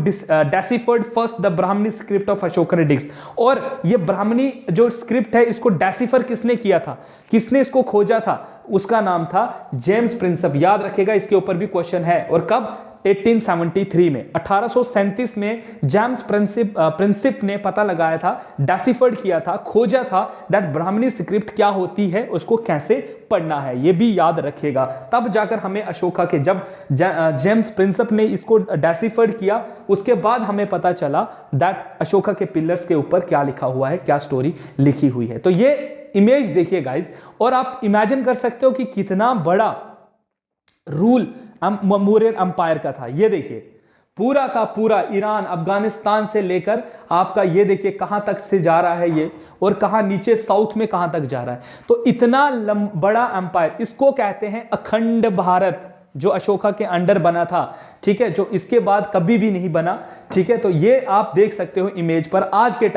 deciphered first the Brahmani script of Ashokan edicts. और ये ब्राह्मणी जो स्क्रिप्ट है, इसको डेसिफर किसने किया था, किसने इसको खोजा था, उसका नाम था जेम्स प्रिंसिप। याद रखेगा, इसके ऊपर भी क्वेश्चन है। और कब? 1873 में, 1837 में जेम्स प्रिंसिप ने पता लगाया था, डेसिफर्ड किया था, खोजा था दैट ब्राह्मणी स्क्रिप्ट क्या होती है, उसको कैसे पढ़ना है, ये भी याद रखेगा। तब जाकर हमें अशोका के, जब जेम्स प्रिंसिप ने इसको डेसिफर्ड किया, उसके बाद हमें पता चला दैट अशोका के पिलर्स के ऊपर क्या लिखा हुआ है, क्या स्टोरी लिखी हुई है। तो ये इमेज देखिए गाइज, और आप इमेजिन कर सकते हो कि कितना बड़ा रूल मौर्यन अंपायर का था। ये देखिए पूरा का पूरा ईरान, अफगानिस्तान से लेकर आपका ये देखिए कहां तक से जा रहा है ये, और कहां नीचे साउथ में कहां तक जा रहा है। तो इतना बड़ा अंपायर, इसको कहते हैं अखंड भारत, जो अशोका के अंडर बना था, ठीक है, जो इसके बाद कभी भी नहीं बना, ठीक है। तो ये आप देख सकते हो इमेज पर। आज के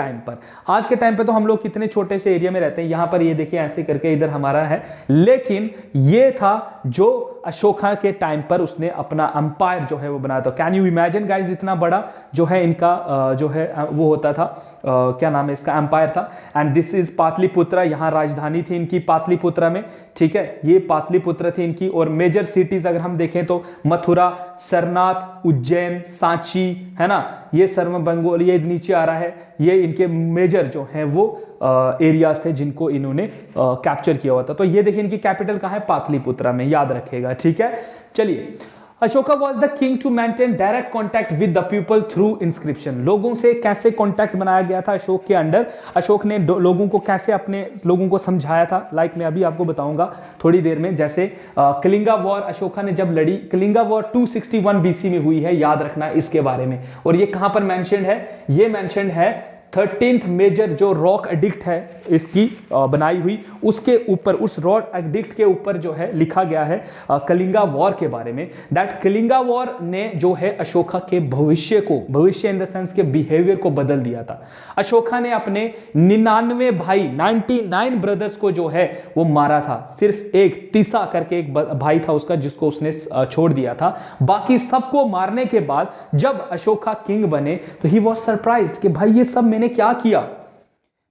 टाइम पर तो हम लोग कितने छोटे से एरिया में रहते हैं, यहां पर ये देखिए ऐसे करके इधर हमारा है, लेकिन ये था जो अशोका के टाइम पर उसने अपना अंपायर जो है वो बनाया था। कैन यू इमेजिन गाइज, इतना बड़ा जो है इनका जो है वो होता था, क्या नाम है इसका, एम्पायर था। एंड दिस इज पाटलिपुत्रा, यहां राजधानी थी इनकी पाटलिपुत्रा में, ठीक है, ये पाटलिपुत्र थी इनकी। और मेजर सिटीज अगर हम देखें तो मथुरा, सरनाथ, उज्जैन, सांची, है ना, ये सर्व बंगाल, ये नीचे आ रहा है, ये इनके मेजर जो हैं वो एरियाज थे जिनको इन्होंने कैप्चर किया हुआ था। तो ये देखिए इनकी कैपिटल कहाँ है, पाटलिपुत्रा में, याद रखेगा, ठीक है। चलिए, Ashoka was the king to maintain direct contact with the people through inscription. लोगों से कैसे कॉन्टैक्ट बनाया गया था अशोक के अंडर, अशोक ने लोगों को कैसे अपने लोगों को समझाया था, लाइक मैं अभी आपको बताऊंगा थोड़ी देर में। जैसे कलिंगा वॉर अशोका ने जब लड़ी, कलिंगा वॉर 261 BC में हुई है, याद रखना इसके बारे में। और ये कहां पर मेंशन्ड है, ये मेंशन्ड है 13th मेजर जो रॉक एडिक्ट है इसकी बनाई हुई, उसके ऊपर, उस रॉक एडिक्ट के ऊपर जो है लिखा गया है कलिंगा वॉर के बारे में। दैट कलिंगा वॉर ने जो है अशोका के भविष्य इन द सेंस के बिहेवियर को बदल दिया था। अशोका ने अपने 99 भाई, 99 ब्रदर्स को जो है वो मारा था। सिर्फ एक तीसा करके एक भाई था उसका, जिसको उसने छोड़ दिया था। बाकी सबको मारने के बाद जब अशोका किंग बने तो ही वॉज सरप्राइज्ड कि भाई ये सब मैंने क्या किया,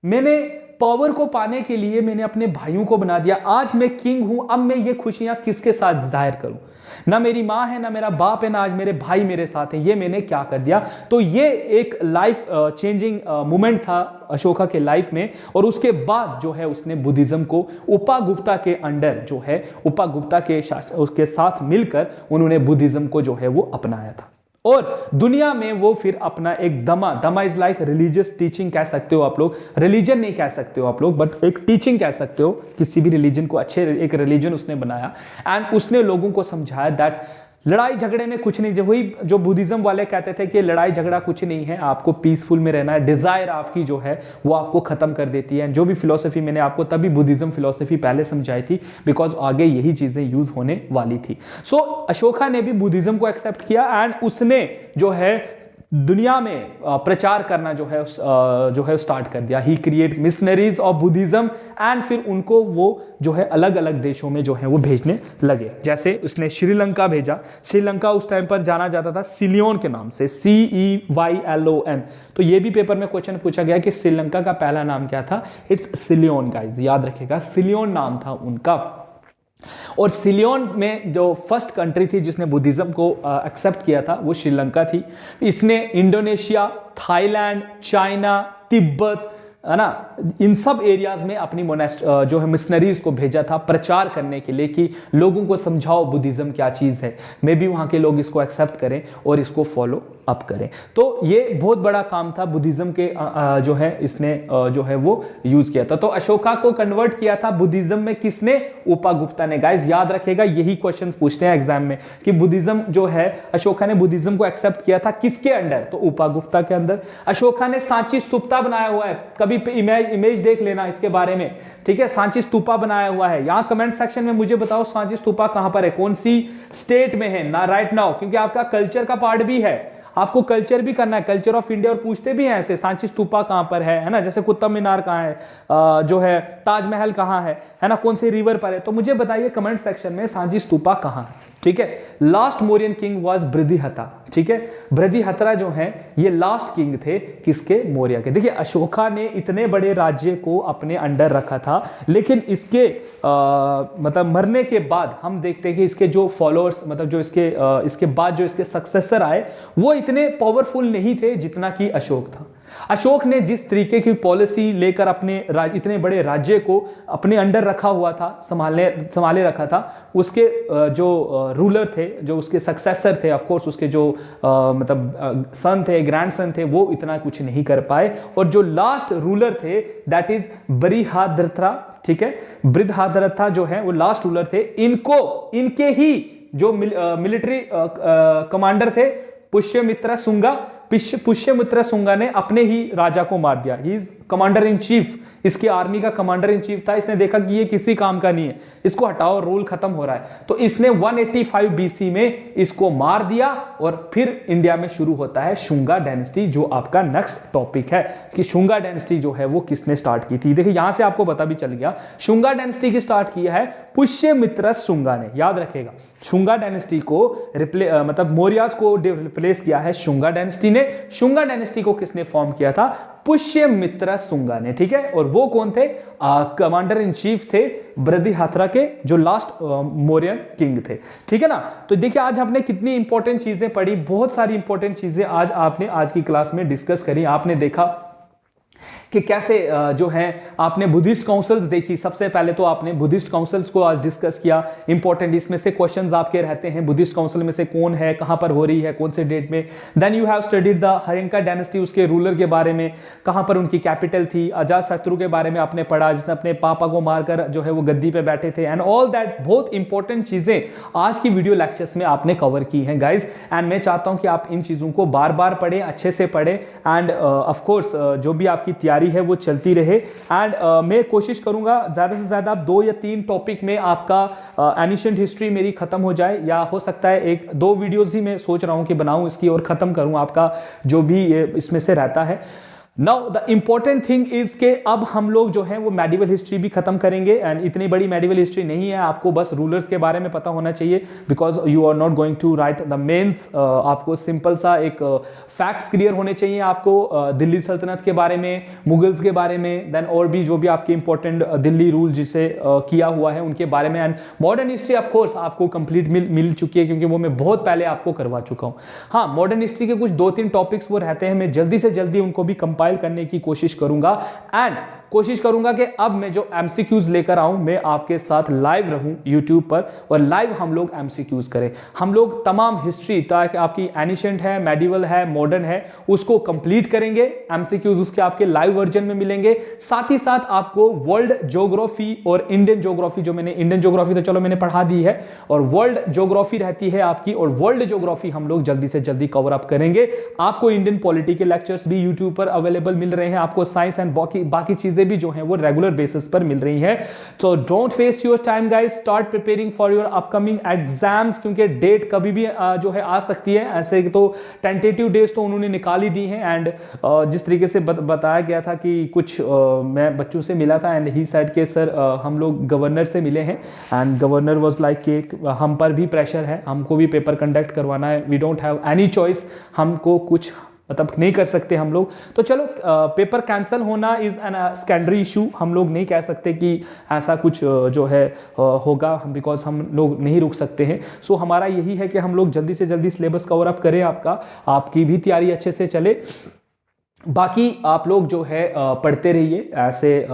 मैंने पावर को पाने के लिए मैंने अपने भाइयों को बना दिया, आज मैं किंग हूं, अब मैं ये खुशियां किसके साथ जाहिर करूं, ना मेरी मां है, ना मेरा बाप है, ना आज मेरे भाई मेरे साथ हैं, ये मैंने क्या कर दिया। तो ये एक लाइफ चेंजिंग मोमेंट था अशोका के लाइफ में। और उसके बाद जो है उसने बुद्धिज्म को उपागुप्ता के अंडर जो है, उपागुप्ता के उसके साथ मिलकर उन्होंने बुद्धिज्म को जो है वो अपनाया था। और दुनिया में वो फिर अपना एक दमा इज लाइक रिलीजियस टीचिंग कह सकते हो आप लोग, रिलीजन नहीं कह सकते हो आप लोग, बट एक टीचिंग कह सकते हो, किसी भी रिलीजन को अच्छे एक रिलीजन उसने बनाया। एंड उसने लोगों को समझाया दैट लड़ाई झगड़े में कुछ नहीं, वही जो बुद्धिज्म वाले कहते थे कि लड़ाई झगड़ा कुछ नहीं है, आपको पीसफुल में रहना है, डिजायर आपकी जो है वो आपको खत्म कर देती है। जो भी फिलॉसफी मैंने आपको तभी बुद्धिज्म फिलॉसफी पहले समझाई थी, बिकॉज आगे यही चीजें यूज होने वाली थी। सो अशोका ने भी बुद्धिज्म को एक्सेप्ट किया एंड उसने जो है दुनिया में प्रचार करना जो है स्टार्ट कर दिया। He create missionaries of Buddhism and फिर उनको वो जो है अलग अलग देशों में जो है वो भेजने लगे। जैसे उसने श्रीलंका भेजा, श्रीलंका उस टाइम पर जाना जाता था सिलियन के नाम से, CEYLON। तो ये भी पेपर में क्वेश्चन पूछा गया कि श्रीलंका का पहला नाम क्या था, इट्स सिलियन गाइज, याद रखेगा, सिलियन नाम था उनका। और सिलियन में जो फर्स्ट कंट्री थी जिसने बुद्धिज्म को एक्सेप्ट किया था वो श्रीलंका थी। इसने इंडोनेशिया, थाईलैंड, चाइना, तिब्बत, है ना, इन सब एरियाज में अपनी जो है मिशनरीज को भेजा था प्रचार करने के लिए कि लोगों को समझाओ बुद्धिज्म क्या चीज है, मे बी वहां के लोग इसको एक्सेप्ट करें और इसको फॉलो अप करें। तो ये बहुत बड़ा काम था बुद्धिज्म के जो है इसने जो है वो यूज किया था। तो अशोका को कन्वर्ट किया था बुद्धिज्म में किसने? उपागुप्ता ने। गाइस याद रखेगा, यही क्वेश्चंस पूछते हैं एग्जाम में कि बुद्धिज्म जो है अशोका ने बुद्धिज्म को एक्सेप्ट किया था किसके अंडर? तो उपागुप्ता के अंदर। अशोका ने सांची स्तूपा बनाया हुआ है, कभी इमेज देख लेना इसके बारे में, ठीक है। सांची स्तूपा बनाया हुआ है। यहां कमेंट सेक्शन में मुझे बताओ सांची स्तूपा कहां पर है, कौन सी स्टेट में है ना राइट नाउ, क्योंकि आपका कल्चर का पार्ट भी है, आपको कल्चर भी करना है, कल्चर ऑफ इंडिया, और पूछते भी हैं ऐसे सांची स्तूपा कहां पर है ना, जैसे कुतुब मीनार कहां है, जो है ताजमहल कहां है ना, कौन सी रिवर पर है। तो मुझे बताइए कमेंट सेक्शन में सांची स्तूपा कहां है, ठीक है। लास्ट मौर्यन किंग वाज बृहदिहता, ठीक है। बृहदिहता जो है ये लास्ट किंग थे किसके? मौर्य के। देखिए अशोका ने इतने बड़े राज्य को अपने अंडर रखा था, लेकिन इसके मतलब मरने के बाद हम देखते हैं कि इसके जो फॉलोअर्स, मतलब जो इसके बाद जो इसके सक्सेसर आए वो इतने पावरफुल नहीं थे जितना कि अशोक था। अशोक ने जिस तरीके की पॉलिसी लेकर अपने इतने बड़े राज्य को अपने अंडर रखा हुआ था, संभाले रखा था, उसके जो रूलर थे, जो उसके सक्सेसर थे, ऑफ कोर्स उसके जो मतलब सन थे, ग्रैंड सन थे, वो इतना कुछ नहीं कर पाए। और जो लास्ट रूलर थे दैट इज बृहद्रथा, ठीक है। बृहद्रथा जो है वो लास्ट रूलर थे। इनके ही जो मिलिट्री कमांडर थे पुष्यमित्र शुंगा ने अपने ही राजा को मार दिया। He is commander in chief, इसकी आर्मी का कमांडर इन चीफ था। इसने देखा कि ये किसी काम का नहीं है, इसको हटाओ, रूल खत्म हो रहा है। तो इसने 185 बीसी में इसको मार दिया और फिर इंडिया में शुरू होता है शुंगा डायनेस्टी, जो आपका नेक्स्ट टॉपिक है कि शुंगा डायनेस्टी जो है वो किसने स्टार्ट की थी। देखिए यहां से आपको पता भी चल गया, शुंगा डायनेस्टी की स्टार्ट किया है पुष्यमित्र शुंगा ने। याद रखेगा, शुंगा डायनेस्टी को मतलब मौर्यास को रिप्लेस किया है शुंगा डायनेस्टी ने। शुंगा डायनेस्टी को किसने फॉर्म किया था? पुष्यमित्र शुंगा ने, ठीक है। और वो कौन थे? कमांडर इन चीफ थे बृहद्रथा के, जो लास्ट मौर्यन किंग थे, ठीक है ना। तो देखिए आज आपने कितनी इंपॉर्टेंट चीजें पढ़ी, बहुत सारी इंपॉर्टेंट चीजें आज आपने आज की क्लास में डिस्कस करी। आपने देखा कि कैसे जो है आपने बुद्धिस्ट काउंसिल्स देखी। सबसे पहले तो आपने बुद्धिस्ट काउंसिल्स को आज डिस्कस किया, इंपॉर्टेंट इसमें से क्वेश्चंस आपके रहते हैं, बुद्धिस्ट काउंसिल में से कौन है, कहां पर हो रही है, कौन से डेट में। Then you have studied the Haryanka dynasty, उसके रूलर के बारे में, कहां पर उनकी कैपिटल थी। अजातशत्रु के बारे में आपने पढ़ा, जिसने अपने पापा को मारकर जो है वो गद्दी पे बैठे थे, एंड ऑल दैट। बहुत इंपॉर्टेंट चीजें आज की वीडियो लेक्चर्स में आपने कवर की हैं गाइज, एंड मैं चाहता हूं कि आप इन चीजों को बार बार पढ़ें, अच्छे से पढ़ें, एंड ऑफ कोर्स जो भी आपकी तैयारी है वो चलती रहे। एंड मैं कोशिश करूंगा ज्यादा से ज्यादा 2 या 3 टॉपिक में आपका एनिशिएंट हिस्ट्री मेरी खत्म हो जाए, या हो सकता है 1-2 वीडियोस ही मैं सोच रहा हूं कि बनाऊं इसकी और खत्म करूं आपका जो भी इसमें से रहता है। Now the important thing is के अब हम लोग जो है वो मेडिवल हिस्ट्री भी खत्म करेंगे, एंड इतनी बड़ी मेडिवल हिस्ट्री नहीं है, आपको बस रूलर्स के बारे में पता होना चाहिए, because you are not going to write the mains. आपको सिंपल सा एक फैक्ट्स क्लियर होने चाहिए आपको दिल्ली सल्तनत के बारे में, मुगल्स के बारे में, देन और भी जो भी आपके इंपॉर्टेंट दिल्ली रूल जिसे किया हुआ है उनके बारे में। And modern history of course आपको कंप्लीट मिल चुकी है, क्योंकि वो मैं बहुत पहले आपको करवा चुका हूं। हाँ, मॉडर्न हिस्ट्री के कुछ 2-3 टॉपिक्स वो रहते हैं, मैं जल्दी से जल्दी उनको भी कंपाइल करने की कोशिश करूंगा, एंड कोशिश करूंगा कि अब मैं जो एमसीक्यूज लेकर आऊं, मैं आपके साथ लाइव रहूं यूट्यूब पर, और लाइव हम लोग एमसीक्यूज करें। हम लोग तमाम हिस्ट्री, ताकि आपकी एनिशिएंट है, मेडिवल है, मॉडर्न है, उसको कंप्लीट करेंगे। एमसीक्यूज उसके आपके लाइव वर्जन में मिलेंगे। साथ ही साथ आपको वर्ल्ड ज्योग्राफी और इंडियन ज्योग्राफी, जो मैंने इंडियन ज्योग्राफी तो चलो मैंने पढ़ा दी है, और वर्ल्ड ज्योग्राफी रहती है आपकी, और वर्ल्ड ज्योग्राफी हम लोग जल्दी से जल्दी कवर अप करेंगे। आपको इंडियन पॉलिटी के लेक्चर्स भी यूट्यूब पर अवेलेबल मिल रहे हैं, आपको साइंस एंड बाकी चीजें भी जो हैं वो रेगुलर बेसिस पर मिल रही हैं। तो don't waste your time guys, start preparing for your upcoming exams, क्योंकि डेट कभी भी जो है आ सकती है। ऐसे तो टेंटेटिव डेज तो उन्होंने निकाल ही दी हैं, एंड जिस तरीके से बताया गया था कि कुछ मैं बच्चों से मिला था, एंड ही सेड के सर हम लोग गवर्नर से मिले हैं, एंड गवर्नर वाज लाइक कि हम पर भी प्रेशर है, हमको भी पेपर कंडक्ट करवाना है, we don't have any choice, हमको कुछ मतलब नहीं कर सकते हम लोग। तो चलो पेपर कैंसिल होना इज एन सेकेंडरी इशू, हम लोग नहीं कह सकते कि ऐसा कुछ जो है होगा, बिकॉज हम लोग नहीं रुक सकते हैं। सो हमारा यही है कि हम लोग जल्दी से जल्दी सिलेबस कवर अप करें, आपकी भी तैयारी अच्छे से चले, बाकी आप लोग जो है पढ़ते रहिए, ऐसे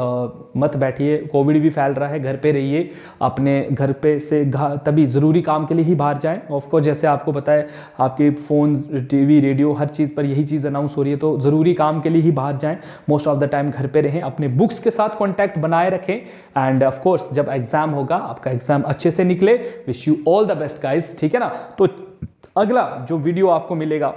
मत बैठिए, कोविड भी फैल रहा है, घर पे रहिए, अपने घर पे से तभी ज़रूरी काम के लिए ही बाहर जाएं। ऑफ कोर्स जैसे आपको पता है आपके फ़ोन, टीवी, रेडियो हर चीज़ पर यही चीज़ अनाउंस हो रही है, तो ज़रूरी काम के लिए ही बाहर जाएं। मोस्ट ऑफ द टाइम घर पे रहें, अपने बुक्स के साथ कॉन्टैक्ट बनाए रखें एंड ऑफ कोर्स जब एग्ज़ाम होगा आपका एग्ज़ाम अच्छे से निकले। Wish you all the best guys, ठीक है ना। तो अगला जो वीडियो आपको मिलेगा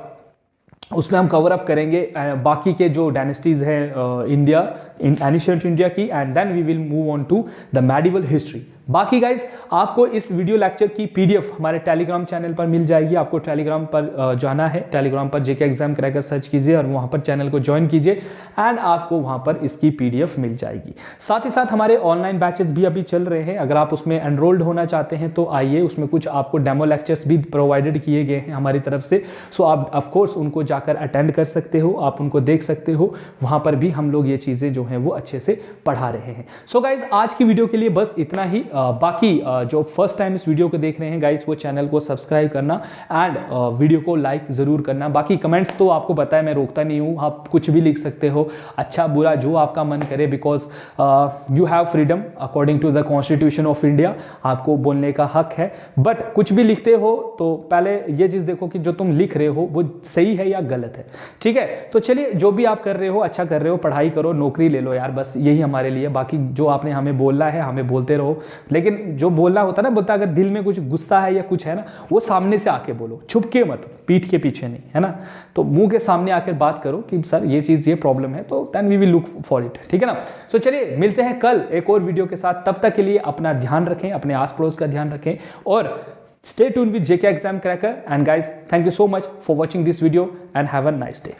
उसमें हम कवर अप करेंगे बाकी के जो डायनेस्टीज हैं इंडिया, एनिशिएंट इंडिया की, and then we will move on to the medieval history. बाकी गाइज आपको इस वीडियो लेक्चर की पीडीएफ हमारे टेलीग्राम चैनल पर मिल जाएगी। आपको टेलीग्राम पर जाना है, टेलीग्राम पर जेके एग्जाम क्रैकर सर्च कीजिए और वहां पर चैनल को ज्वाइन कीजिए एंड आपको वहां पर इसकी पीडीएफ मिल जाएगी। साथ ही साथ हमारे ऑनलाइन बैचेस भी अभी चल रहे हैं, अगर आप उसमें एनरोल्ड होना चाहते हैं तो आइए, उसमें कुछ आपको डेमो लेक्चर्स भी प्रोवाइडेड किए गए हैं हमारी तरफ से, सो आप ऑफकोर्स उनको जाकर अटेंड कर सकते हो, आप उनको देख सकते हो, वहां पर भी हम लोग ये चीजें जो हैं वो अच्छे से पढ़ा रहे हैं। सो गाइज आज की वीडियो के लिए बस इतना ही। बाकी जो फर्स्ट टाइम इस वीडियो को देख रहे हैं गाइस, वो चैनल को सब्सक्राइब करना एंड वीडियो को लाइक जरूर करना। बाकी कमेंट्स तो आपको पता है मैं रोकता नहीं हूं, आप कुछ भी लिख सकते हो, अच्छा बुरा जो आपका मन करे, because you have freedom according to the constitution of India, आपको बोलने का हक है। बट कुछ भी लिखते हो तो पहले ये चीज देखो कि जो तुम लिख रहे हो वो सही है या गलत है, ठीक है। तो चलिए जो भी आप कर रहे हो अच्छा कर रहे हो, पढ़ाई करो, नौकरी ले लो यार, बस यही हमारे लिए। बाकी जो आपने हमें बोलना है हमें बोलते रहो, लेकिन जो बोलना होता है ना, बोलता अगर दिल में कुछ गुस्सा है या कुछ है ना, वो सामने से आके बोलो, छुप के मत, पीठ के पीछे नहीं, है ना। तो मुंह के सामने आकर बात करो कि सर ये चीज ये प्रॉब्लम है, तो then we will look for it, ठीक है ना। सो चलिए मिलते हैं कल एक और वीडियो के साथ, तब तक के लिए अपना ध्यान रखें, अपने आस पड़ोस का ध्यान रखें और stay tuned with JK Exam Cracker, and guys thank you so much for watching this video and have a nice day.